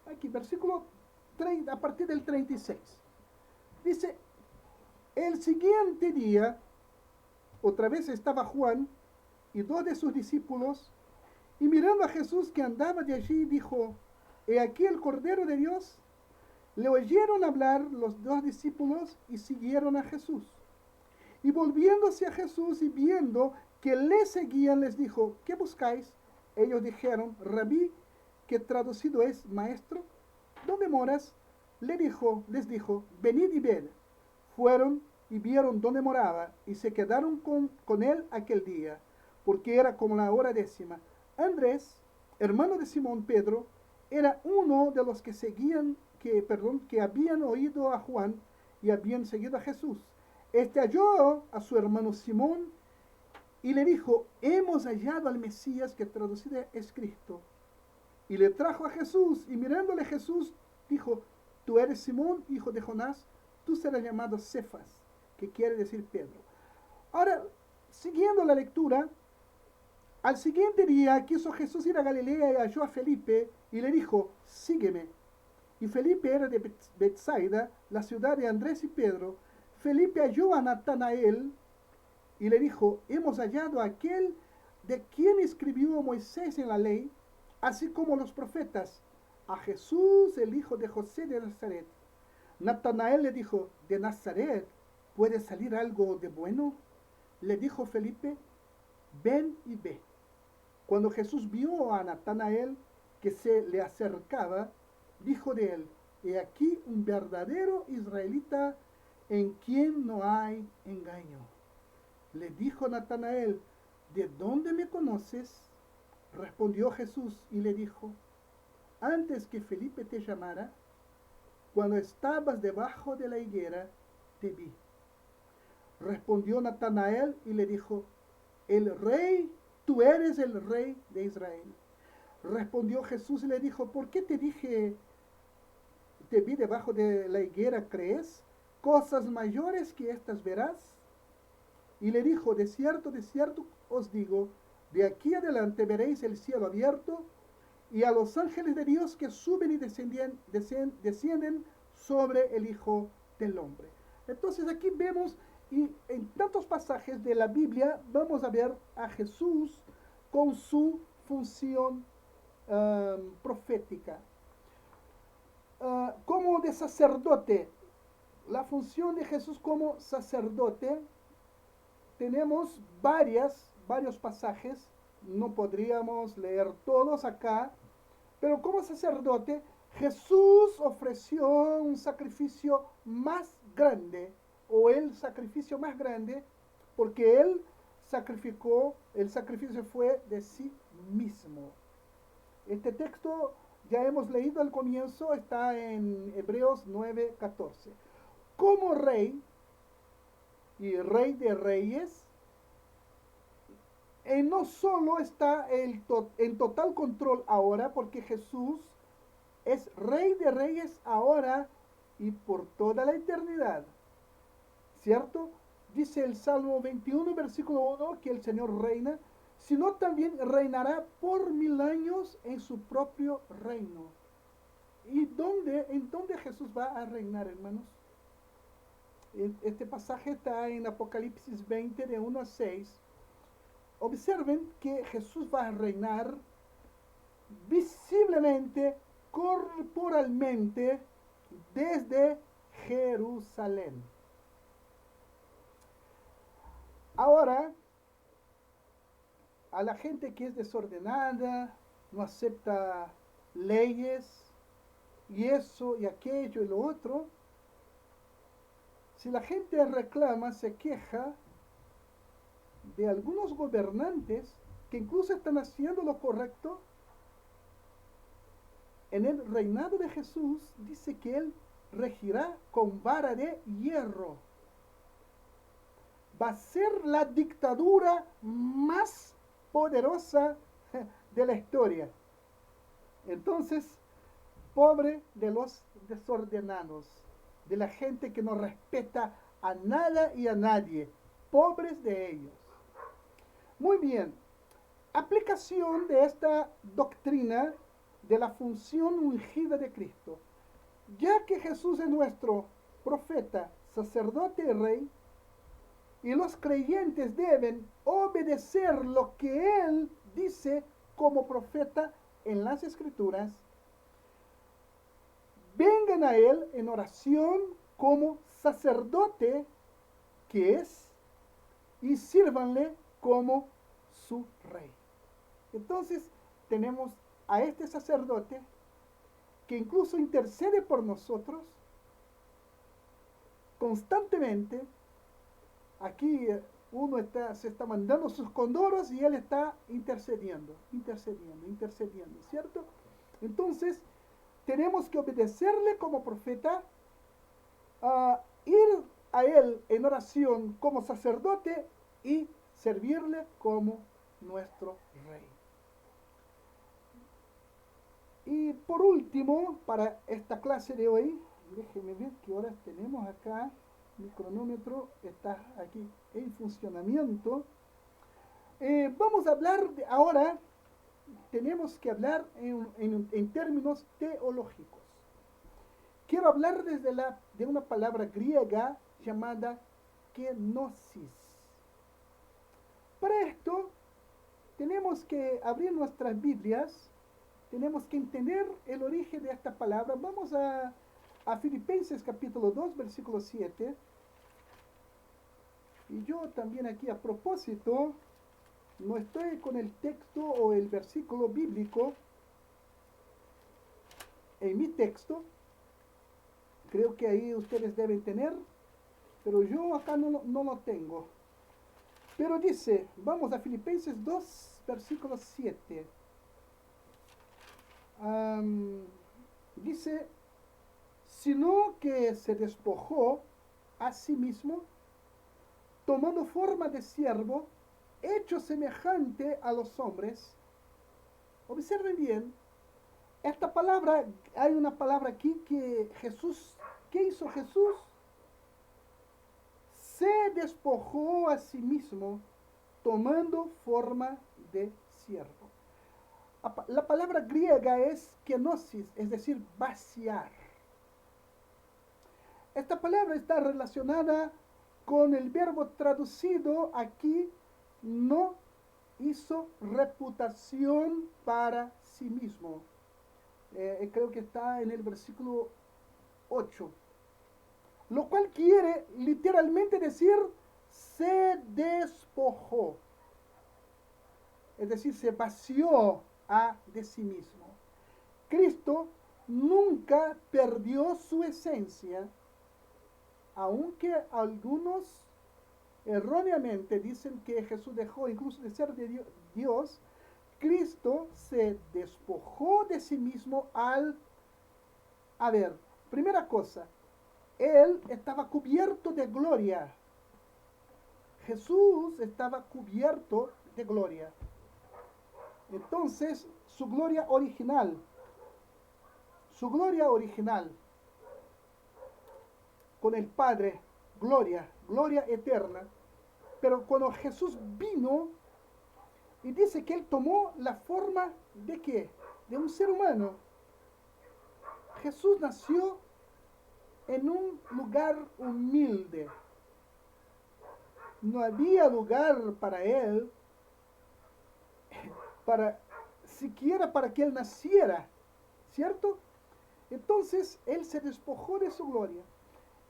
A: aquí, versículo 30, a partir del 36. Dice, el siguiente día, otra vez estaba Juan y dos de sus discípulos, y mirando a Jesús que andaba de allí, dijo, he aquí el Cordero de Dios. Le oyeron hablar los dos discípulos y siguieron a Jesús. Y volviéndose a Jesús y viendo que le seguían, les dijo, ¿qué buscáis? Ellos dijeron, Rabí, que traducido es maestro, ¿dónde moras? Les dijo, venid y ved. Fueron y vieron dónde moraba y se quedaron con él aquel día, porque era como la hora 10. Andrés, hermano de Simón Pedro, era uno de los que que habían oído a Juan y habían seguido a Jesús. Este halló a su hermano Simón y le dijo, hemos hallado al Mesías, que traducido es Cristo. Y le trajo a Jesús, y mirándole Jesús, dijo, tú eres Simón, hijo de Jonás, tú serás llamado Cefas, que quiere decir Pedro. Ahora, siguiendo la lectura, al siguiente día quiso Jesús ir a Galilea y halló a Felipe y le dijo, sígueme. Y Felipe era de Betsaida, la ciudad de Andrés y Pedro. Felipe halló a Natanael y le dijo, hemos hallado a aquel de quien escribió Moisés en la ley, así como los profetas, a Jesús, el hijo de José de Nazaret. Natanael le dijo, ¿de Nazaret puede salir algo de bueno? Le dijo Felipe, ven y ve. Cuando Jesús vio a Natanael que se le acercaba, dijo de él, he aquí un verdadero israelita en quien no hay engaño. Le dijo Natanael, ¿de dónde me conoces? Respondió Jesús y le dijo, antes que Felipe te llamara, cuando estabas debajo de la higuera, te vi. Respondió Natanael y le dijo, tú eres el rey de Israel. Respondió Jesús y le dijo, ¿por qué te vi debajo de la higuera, crees? Cosas mayores que estas verás. Y le dijo, de cierto os digo, de aquí adelante veréis el cielo abierto y a los ángeles de Dios que suben y descienden sobre el Hijo del Hombre. Entonces aquí vemos, y en tantos pasajes de la Biblia, vamos a ver a Jesús con su función profética. Como de sacerdote, la función de Jesús como sacerdote, tenemos varios pasajes, no podríamos leer todos acá, pero como sacerdote, Jesús ofreció un sacrificio más grande o el sacrificio más grande, porque Él sacrificó, el sacrificio fue de sí mismo. Este texto ya hemos leído al comienzo, está en Hebreos 9:14. Como rey y rey de reyes, no solo está en total control ahora, porque Jesús es rey de reyes ahora y por toda la eternidad, ¿cierto? Dice el Salmo 21, versículo 1, que el Señor reina, sino también reinará por 1000 años en su propio reino. ¿Y en dónde Jesús va a reinar, hermanos? Este pasaje está en Apocalipsis 20, de 1 a 6. Observen que Jesús va a reinar visiblemente, corporalmente, desde Jerusalén. Ahora, a la gente que es desordenada, no acepta leyes, y eso y aquello y lo otro, si la gente reclama, se queja de algunos gobernantes que incluso están haciendo lo correcto, en el reinado de Jesús dice que Él regirá con vara de hierro. Va a ser la dictadura más poderosa de la historia. Entonces, pobre de los desordenados, de la gente que no respeta a nada y a nadie, pobres de ellos. Muy bien, aplicación de esta doctrina de la función ungida de Cristo. Ya que Jesús es nuestro profeta, sacerdote y rey, y los creyentes deben obedecer lo que Él dice como profeta en las Escrituras, vengan a Él en oración como sacerdote que es y sírvanle como su rey. Entonces tenemos a este sacerdote que incluso intercede por nosotros constantemente. Aquí se está mandando sus condoros y él está intercediendo, ¿cierto? Entonces tenemos que obedecerle como profeta, ir a él en oración como sacerdote y servirle como nuestro rey. Y por último, para esta clase de hoy, déjenme ver qué horas tenemos acá. Mi cronómetro está aquí en funcionamiento. Vamos a hablar ahora, tenemos que hablar en términos teológicos. Quiero hablar de una palabra griega llamada kenosis. Para esto, tenemos que abrir nuestras Biblias, tenemos que entender el origen de esta palabra. Vamos a Filipenses capítulo 2, versículo 7. Y yo también aquí a propósito, no estoy con el texto o el versículo bíblico en mi texto. Creo que ahí ustedes deben tener, pero yo acá no lo tengo. Pero dice, vamos a Filipenses 2, versículo 7. Dice, sino que se despojó a sí mismo, tomando forma de siervo, hecho semejante a los hombres. Observen bien, esta palabra, hay una palabra aquí que Jesús, ¿qué hizo Jesús? Se despojó a sí mismo, tomando forma de siervo. La palabra griega es kenosis, es decir, vaciar. Esta palabra está relacionada con el verbo traducido aquí, no hizo reputación para sí mismo. Creo que está en el versículo 8. Lo cual quiere literalmente decir se despojó. Es decir, se vació de sí mismo. Cristo nunca perdió su esencia. aunque algunos erróneamente dicen que Jesús dejó incluso de ser de Dios, Cristo se despojó de sí mismo al, a ver, primera cosa, Él estaba cubierto de gloria. Jesús estaba cubierto de gloria. Entonces, su gloria original con el Padre, gloria eterna. Pero cuando Jesús vino y dice que Él tomó la forma de qué? De un ser humano. Jesús nació en un lugar humilde. No había lugar para Él, siquiera para que Él naciera, ¿cierto? Entonces Él se despojó de su gloria.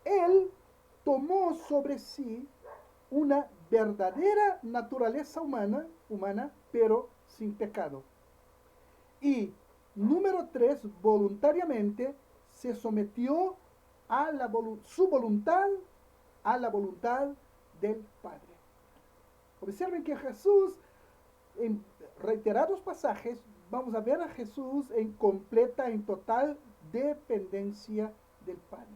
A: Él tomó sobre sí una verdadera naturaleza humana, pero sin pecado. Y número 3, voluntariamente se sometió a su voluntad a la voluntad del Padre. Observen que Jesús, en reiterados pasajes, vamos a ver a Jesús en completa, en total dependencia del Padre.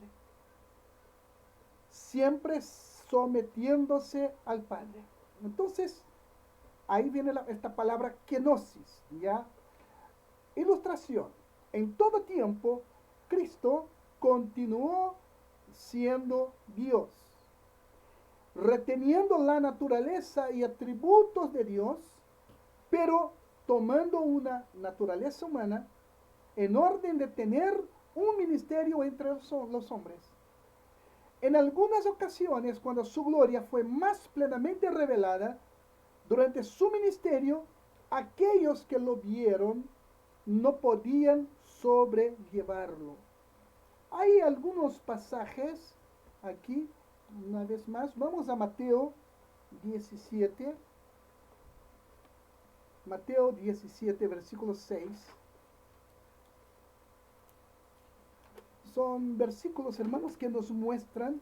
A: Siempre sometiéndose al Padre. Entonces, ahí viene esta palabra kenosis, ¿ya? Ilustración. En todo tiempo, Cristo continuó siendo Dios, reteniendo la naturaleza y atributos de Dios, pero tomando una naturaleza humana en orden de tener un ministerio entre los hombres. En algunas ocasiones, cuando su gloria fue más plenamente revelada, durante su ministerio, aquellos que lo vieron no podían sobrellevarlo. Hay algunos pasajes aquí, una vez más, vamos a Mateo 17, versículo 6. Son versículos, hermanos, que nos muestran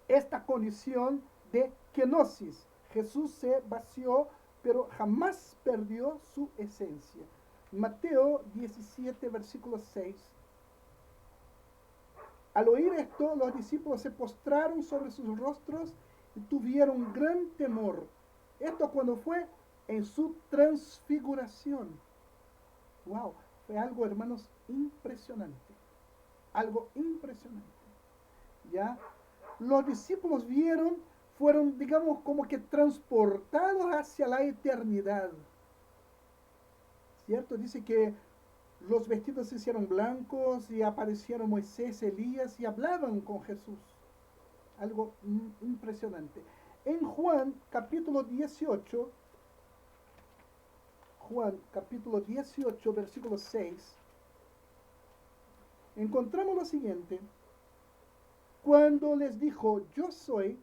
A: esta condición de kenosis. Jesús se vació, pero jamás perdió su esencia. Mateo 17, versículo 6. Al oír esto, los discípulos se postraron sobre sus rostros y tuvieron gran temor. Esto cuando fue en su transfiguración. Wow, fue algo, hermanos, impresionante. Algo impresionante. ¿Ya? Los discípulos fueron, digamos, como que transportados hacia la eternidad. ¿Cierto? Dice que los vestidos se hicieron blancos y aparecieron Moisés, Elías y hablaban con Jesús. Algo impresionante. En Juan capítulo 18, versículo 6, encontramos lo siguiente. Cuando les dijo, yo soy,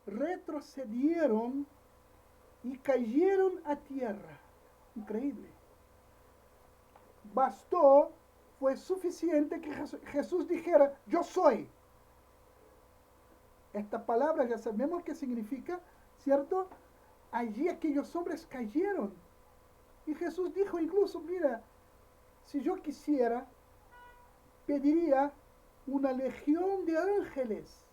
A: retrocedieron y cayeron a tierra. Increíble. Fue suficiente que Jesús dijera, yo soy. Esta palabra ya sabemos qué significa, ¿cierto? Allí aquellos hombres cayeron. Y Jesús dijo incluso, mira, si yo quisiera, pediría una legión de ángeles.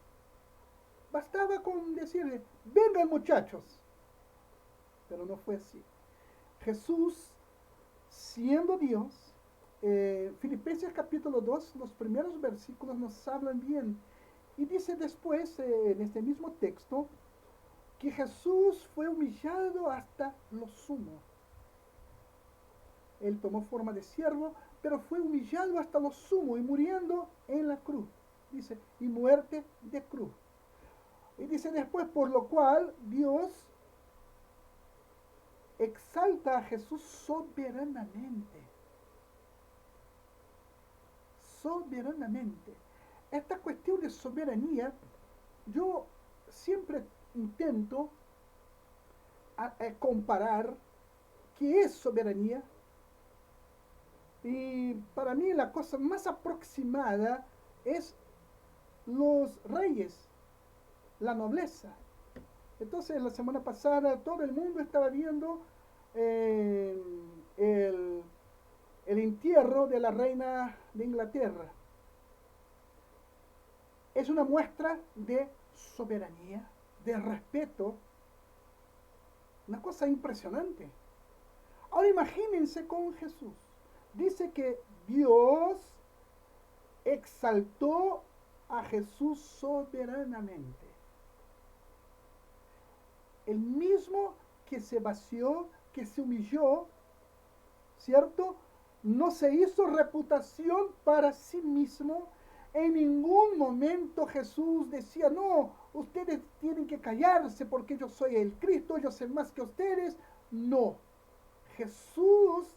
A: Bastaba con decirle, vengan muchachos. Pero no fue así. Jesús, siendo Dios, Filipenses capítulo 2, los primeros versículos nos hablan bien. Y dice después, en este mismo texto, que Jesús fue humillado hasta lo sumo. Él tomó forma de siervo, pero fue humillado hasta lo sumo y muriendo en la cruz. Dice, y muerte de cruz. Y dice después, por lo cual Dios exalta a Jesús soberanamente. Soberanamente. Esta cuestión de soberanía, yo siempre intento comparar qué es soberanía. Y para mí la cosa más aproximada es los reyes, la nobleza. Entonces, la semana pasada todo el mundo estaba viendo eh, el, el entierro de la reina de Inglaterra. Es una muestra de soberanía, de respeto, una cosa impresionante. Ahora imagínense con Jesús. Dice que Dios exaltó a Jesús soberanamente. El mismo que se vació, que se humilló, ¿cierto? No se hizo reputación para sí mismo. En ningún momento Jesús decía, no, ustedes tienen que callarse porque yo soy el Cristo, yo sé más que ustedes. No, Jesús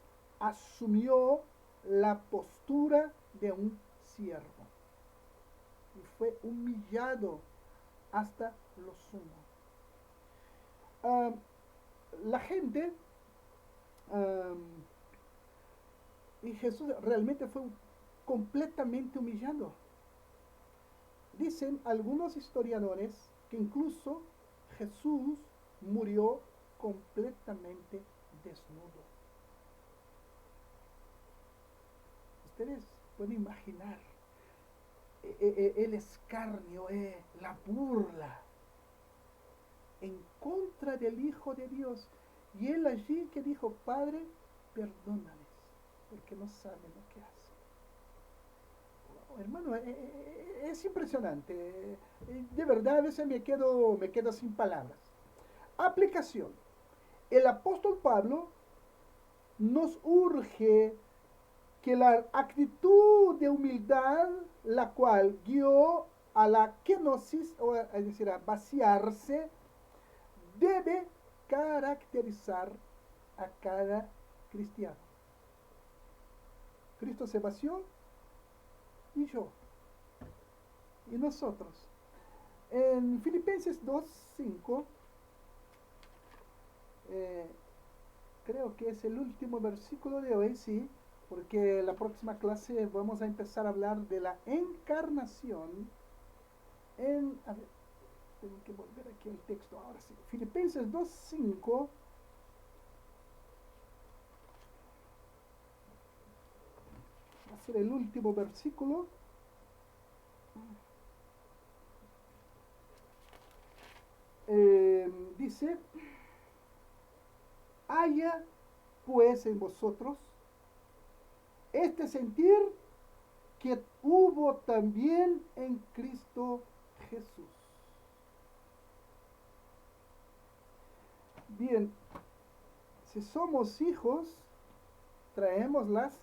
A: asumió la postura de un siervo y fue humillado hasta lo sumo. Uh, la gente, um, y Jesús realmente fue completamente humillado. Dicen algunos historiadores que incluso Jesús murió completamente desnudo. Ustedes pueden imaginar el escarnio, la burla en contra del Hijo de Dios. Y él allí que dijo, Padre, perdónales, porque no saben lo que hacen. Wow, hermano, es impresionante. De verdad, a veces me quedo sin palabras. Aplicación. El apóstol Pablo nos urge que la actitud de humildad, la cual guió a la kenosis, es decir, a vaciarse, debe caracterizar a cada cristiano. Cristo se vació y yo, y nosotros. En Filipenses 2:5, creo que es el último versículo de hoy, sí, porque la próxima clase vamos a empezar a hablar de la encarnación a ver, tengo que volver aquí al texto ahora sí. Filipenses 2:5 va a ser el último versículo. Dice, haya pues en vosotros este sentir que hubo también en Cristo Jesús. Bien, si somos hijos, traemos las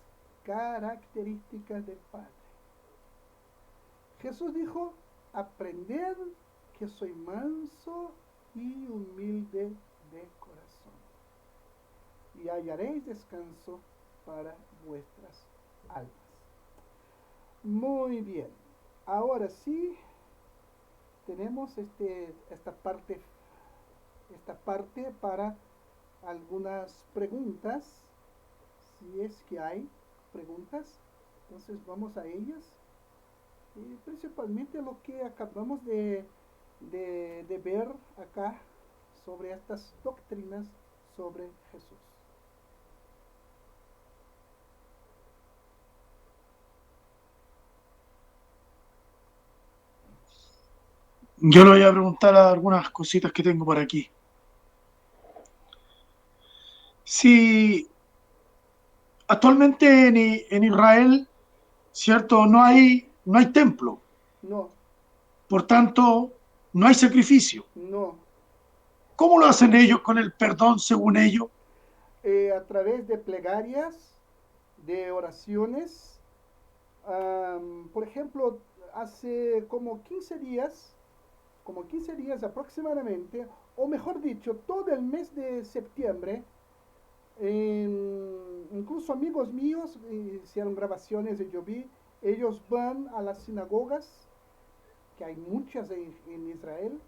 A: características del Padre. Jesús dijo, aprended que soy manso y humilde de corazón, y hallaréis descanso para vuestras almas. Muy bien, ahora sí tenemos esta parte para algunas preguntas, si es que hay preguntas. Entonces vamos a ellas, y principalmente lo que acabamos de ver acá sobre estas doctrinas sobre Jesús.
B: Yo le voy a preguntar algunas cositas que tengo por aquí. Si actualmente en Israel, ¿cierto? No hay templo,
A: No,
B: por tanto, no hay sacrificio.
A: no.
B: ¿Cómo lo hacen ellos con el perdón según ellos?
A: A través de plegarias, de oraciones. Por ejemplo, hace como 15 días aproximadamente, o mejor dicho, todo el mes de septiembre, incluso amigos míos hicieron grabaciones y yo vi, ellos van a las sinagogas, que hay muchas en Israel,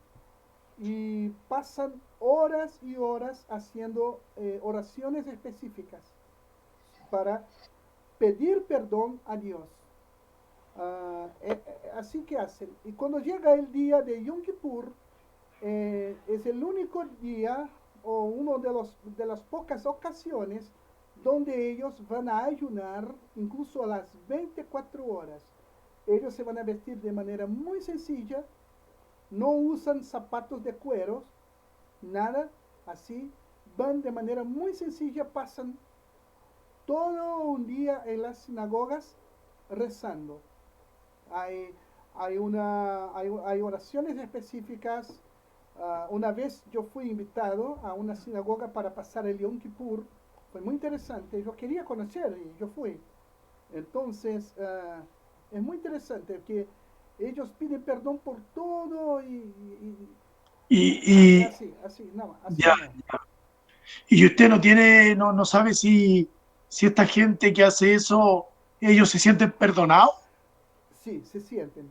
A: y pasan horas y horas haciendo oraciones específicas para pedir perdón a Dios. Así que hacen. Y cuando llega el día de Yom Kippur, es el único día o uno de las pocas ocasiones donde ellos van a ayunar incluso a las 24 horas. Ellos se van a vestir de manera muy sencilla, no usan zapatos de cueros, nada así, van de manera muy sencilla, pasan todo un día en las sinagogas rezando. Hay, hay oraciones específicas. Una vez yo fui invitado a una sinagoga para pasar el Yom Kippur. Fue muy interesante. Yo quería conocer y yo fui. Entonces, es muy interesante que ellos piden perdón por todo y
B: Y
A: así, así, no, así
B: ya,
A: nomás.
B: y usted no tiene, no sabe si esta gente que hace eso, ellos se sienten perdonados.
A: Sí, se sienten.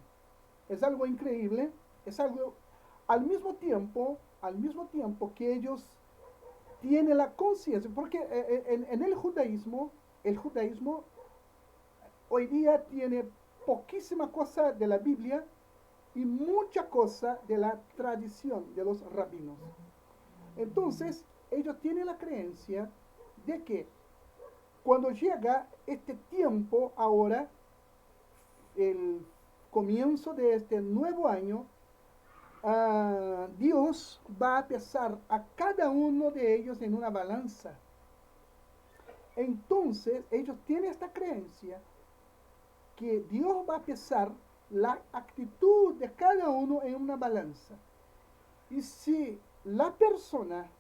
A: Es algo increíble, es algo al mismo tiempo que ellos tienen la conciencia, porque en el judaísmo hoy día tiene poquísima cosa de la Biblia y mucha cosa de la tradición de los rabinos. Entonces, ellos tienen la creencia de que cuando llega este tiempo ahora, el comienzo de este nuevo año, Dios va a pesar a cada uno de ellos en una balanza. Entonces, ellos tienen esta creencia que Dios va a pesar la actitud de cada uno en una balanza. Y si la persona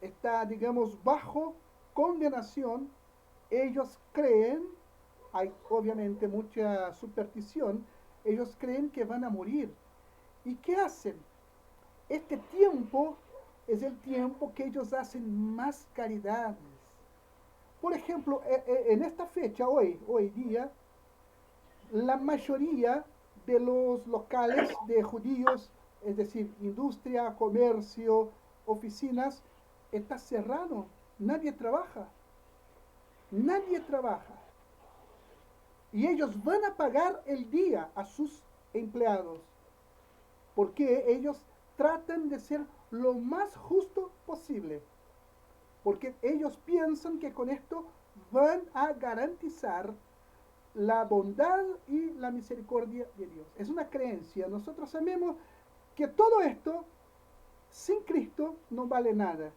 A: está, digamos, bajo condenación, ellos creen, hay obviamente mucha superstición, ellos creen que van a morir. ¿Y qué hacen? Este tiempo es el tiempo que ellos hacen más caridades. Por ejemplo, en esta fecha, hoy día, la mayoría de los locales de judíos, es decir, industria, comercio, oficinas, está cerrado. Nadie trabaja. Nadie trabaja. Y ellos van a pagar el día a sus empleados, porque ellos tratan de ser lo más justo posible, porque ellos piensan que con esto van a garantizar la bondad y la misericordia de Dios. Es una creencia. Nosotros sabemos que todo esto sin Cristo no vale nada,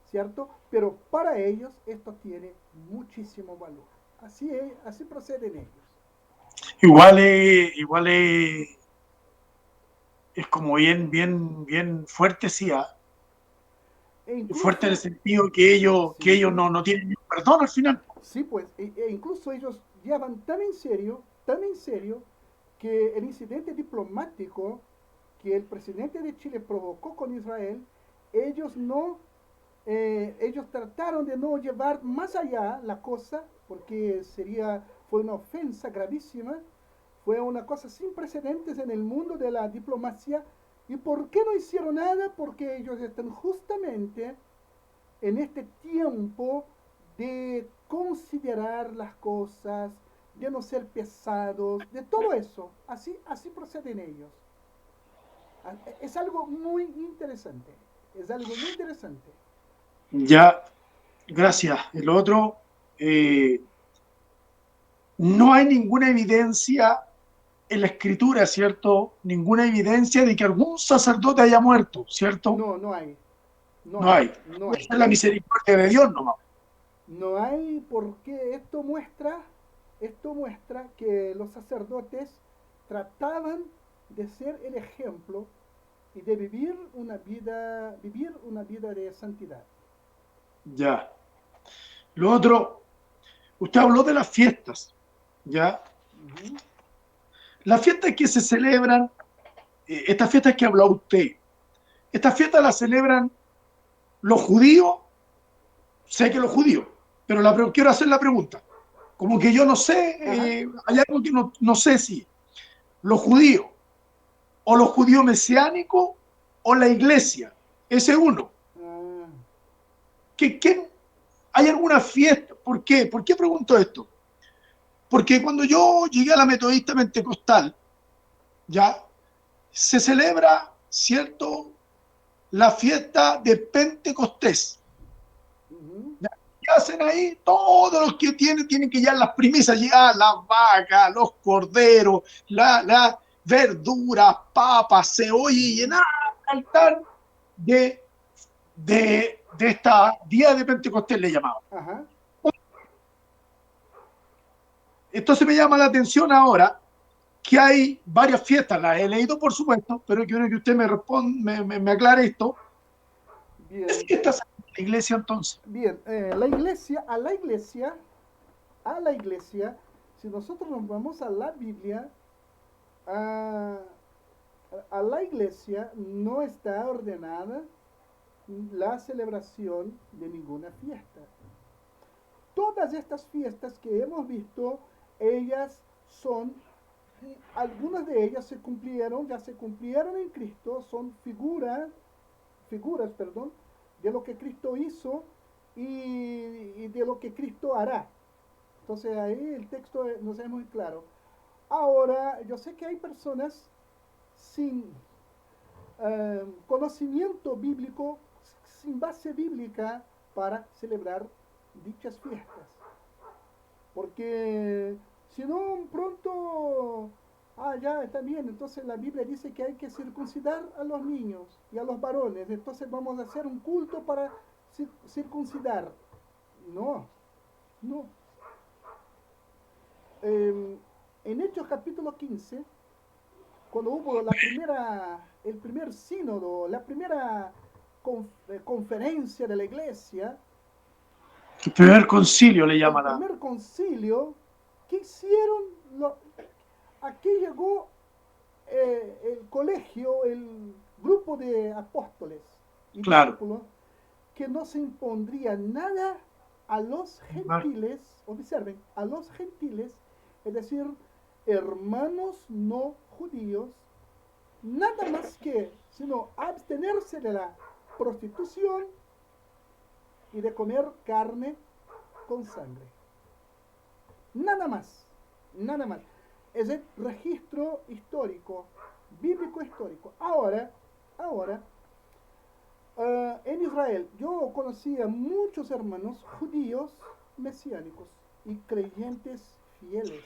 A: ¿cierto? Pero para ellos esto tiene muchísimo valor. Así proceden ellos.
B: Es como bien fuerte, sí, ¿ah?
A: E
B: Fuerte en el
A: incluso,
B: sentido que ellos
A: sí,
B: no tienen ni un perdón al final.
A: sí, pues, incluso ellos llevan tan en serio, que el incidente diplomático que el presidente de Chile provocó con Israel, ellos no, ellos trataron de no llevar más allá la cosa, porque fue una ofensa gravísima, fue una cosa sin precedentes en el mundo de la diplomacia. ¿Y por qué no hicieron nada? Porque ellos están justamente en este tiempo de considerar las cosas, de no ser pesados, de todo eso. Así proceden ellos. Es algo muy interesante. Es algo muy interesante.
B: Ya, gracias. El otro, no hay ninguna evidencia en la escritura, ¿cierto? Ninguna evidencia de que algún sacerdote haya muerto, ¿cierto?
A: No, no hay. No
B: No
A: hay.
B: hay.
A: No hay.
B: Esa es la misericordia de Dios nomás.
A: No hay porque esto muestra que los sacerdotes trataban de ser el ejemplo y de vivir una vida de santidad.
B: Ya. Lo otro, usted habló de las fiestas, ¿ya?
A: Ujú.
B: Las fiestas que se celebran, estas fiestas que habló usted, estas fiestas las celebran los judíos, sé que los judíos, pero quiero hacer la pregunta. Como que yo no sé,
A: Ajá.
B: hay algo que no sé si los judíos o los judíos mesiánicos o la iglesia, ese uno.
A: Ah,
B: ¿Hay alguna fiesta? ¿Por qué? ¿Por qué pregunto esto? Porque cuando yo llegué a la metodista pentecostal, ya, se celebra, ¿cierto?, la fiesta de Pentecostés.
A: Ujú.
B: ¿Ya? ¿Qué hacen ahí? Todos los que tienen que llevar las primicias, llevar las vacas, los corderos, la verduras, papas, cebolla y
A: Ujú.
B: llenar el altar de, de esta día de Pentecostés, le llamaban.
A: Ajá.
B: Entonces me llama la atención ahora que hay varias fiestas, las he leído por supuesto, pero quiero que usted me responda, me aclare esto. ¿Qué
A: Bien,
B: fiestas hay en la iglesia entonces?
A: bien. A la iglesia, si nosotros nos vamos a la Biblia, a, a la iglesia no está ordenada la celebración de ninguna fiesta. Todas estas fiestas que hemos visto, ellas son, algunas de ellas se cumplieron, ya se cumplieron en Cristo, son figuras, perdón, de lo que Cristo hizo y de lo que Cristo hará. Entonces ahí el texto nos es muy claro. Ahora, yo sé que hay personas sin conocimiento bíblico, sin base bíblica para celebrar dichas fiestas. Porque si no, pronto, ya está bien, entonces la Biblia dice que hay que circuncidar a los niños y a los varones, entonces vamos a hacer un culto para circuncidar. No, no. Eh, en Hechos capítulo 15, cuando hubo el primer sínodo, la primera conferencia de la iglesia,
B: El primer concilio le
A: el
B: llaman a...
A: primer concilio, ¿qué hicieron? Aquí llegó el colegio, el grupo de apóstoles y
B: Claro.
A: discípulos, que no se impondría nada a los gentiles, observen, a los gentiles, es decir, hermanos no judíos, nada más que, sino abstenerse de la prostitución y de comer carne con sangre. Nada más, nada más. Es el registro histórico, bíblico histórico. Ahora, en Israel yo conocía muchos hermanos judíos mesiánicos y creyentes fieles.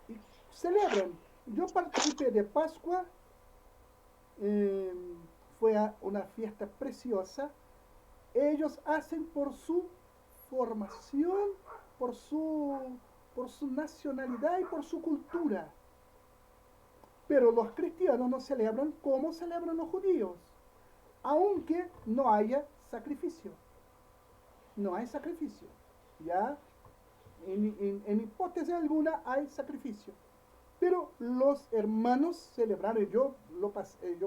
A: Y celebran. Yo participé de Pascua, eh, fue una fiesta preciosa. Ellos hacen por su formación, por su, por su nacionalidad y por su cultura. Pero los cristianos no celebran como celebran los judíos, aunque no haya sacrificio. No hay sacrificio. Ya, en hipótesis alguna hay sacrificio. Pero los hermanos celebraron, yo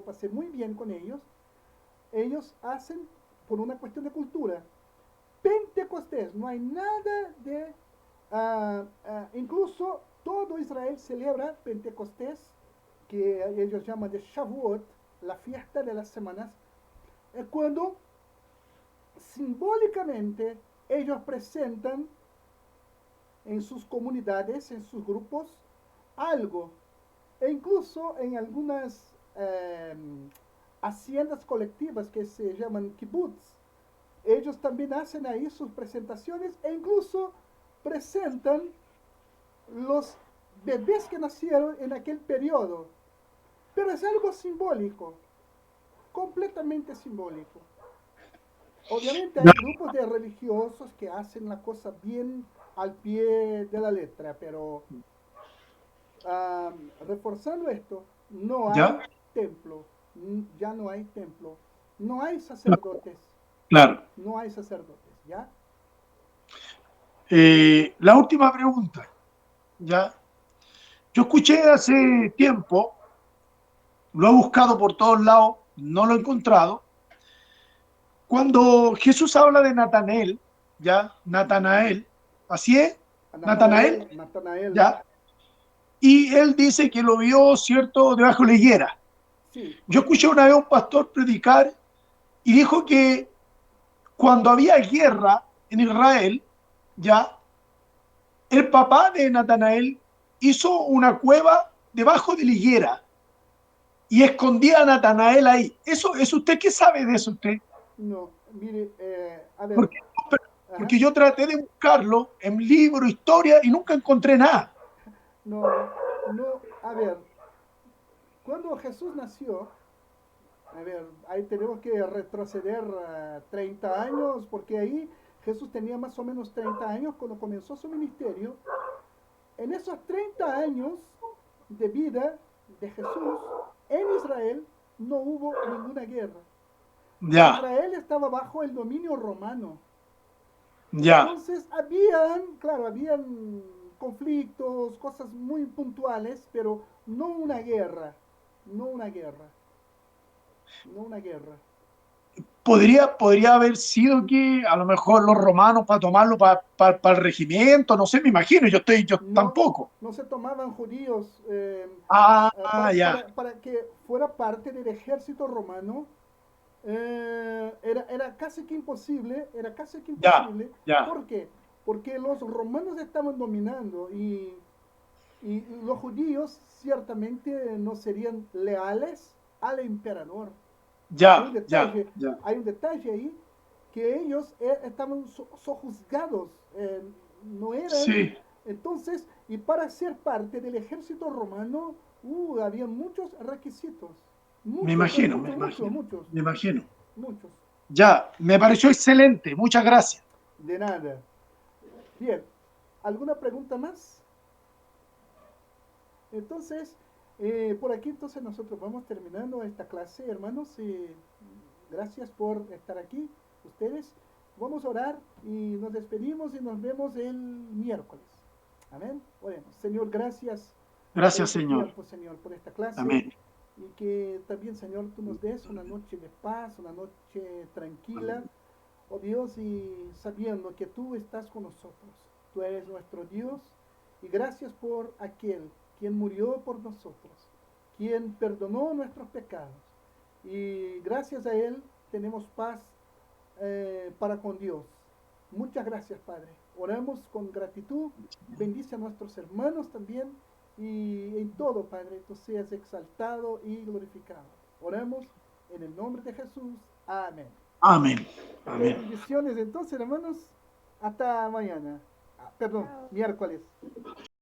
A: pasé muy bien con ellos. Ellos hacen por una cuestión de cultura. Pentecostés, no hay nada de... incluso todo Israel celebra Pentecostés, que ellos llaman de Shavuot, la fiesta de las semanas, cuando simbólicamente ellos presentan en sus comunidades, en sus grupos, algo. E incluso en algunas haciendas colectivas que se llaman kibbutz, ellos también hacen ahí sus presentaciones e incluso presentan los bebés que nacieron en aquel periodo. Pero es algo simbólico, completamente simbólico. Obviamente hay grupos de religiosos que hacen la cosa bien al pie de la letra, pero reforzando esto, no hay
B: ¿Ya?
A: templo, ya no hay templo, no hay sacerdotes,
B: Claro.
A: no hay sacerdotes, ¿ya?
B: La última pregunta, ¿ya? Yo escuché hace tiempo, lo he buscado por todos lados, no lo he encontrado, cuando Jesús habla de Natanael, ¿ya? Natanael, ¿así es?
A: A
B: Natanael,
A: Natanael,
B: ¿ya? Y él dice que lo vio, ¿cierto?, debajo de la higuera.
A: sí,
B: Yo escuché una vez a un pastor predicar y dijo que cuando había guerra en Israel, ¿ya? el papá de Natanael hizo una cueva debajo de la higuera y escondía a Natanael ahí. ¿Eso usted qué sabe de eso usted?
A: No, mire, a ver,
B: Porque,
A: ajá,
B: porque yo traté de buscarlo en libro, historia y nunca encontré nada.
A: no, no, a ver, cuando Jesús nació, a ver, ahí tenemos que retroceder 30 años, porque ahí Jesús tenía más o menos 30 años cuando comenzó su ministerio. En esos 30 años de vida de Jesús en Israel no hubo ninguna guerra.
B: Ya,
A: Israel estaba bajo el dominio romano.
B: ya,
A: Entonces habían, claro, habían conflictos, cosas muy puntuales, pero no una guerra, no una guerra, no una guerra.
B: podría haber sido que a lo mejor los romanos para tomarlo para el regimiento, no sé, me imagino, yo
A: No,
B: tampoco.
A: no se tomaban judíos
B: Ah, ya,
A: para que fuera parte del ejército romano. Era casi que imposible, era casi que
B: ya,
A: imposible.
B: ya,
A: ¿Por qué? Porque los romanos estaban dominando y los judíos ciertamente no serían leales al emperador.
B: ya, ya, ya.
A: Hay un detalle ahí que ellos estaban sojuzgados, no eran,
B: Sí,
A: entonces, y para ser parte del ejército romano, había muchos requisitos,
B: me
A: muchos, pero
B: imagino, me
A: muchos, muchos,
B: imagino,
A: muchos,
B: me imagino.
A: muchos,
B: Ya, me pareció excelente, muchas gracias.
A: de nada. Bien, ¿alguna pregunta más? Entonces, por aquí entonces nosotros vamos terminando esta clase, hermanos. Gracias por estar aquí, ustedes. Vamos a orar y nos despedimos y nos vemos el miércoles. Amén. Bueno, Señor, gracias por
B: Gracias,
A: este
B: Señor.
A: tiempo, Señor, por esta clase.
B: Amén.
A: Y que también, Señor, tú nos des una noche de paz, una noche tranquila, oh Dios, y sabiendo que tú estás con nosotros. Tú eres nuestro Dios y gracias por aquel quien murió por nosotros, quien perdonó nuestros pecados. Y gracias a Él tenemos paz para con Dios. Muchas gracias, Padre. Oramos con gratitud. Bendice a nuestros hermanos también. Y en todo, Padre, tú seas exaltado y glorificado. Oramos en el nombre de Jesús. Amén.
B: Amén.
A: Ok,
B: Amén.
A: bendiciones entonces, hermanos. Hasta mañana. Perdón, miércoles.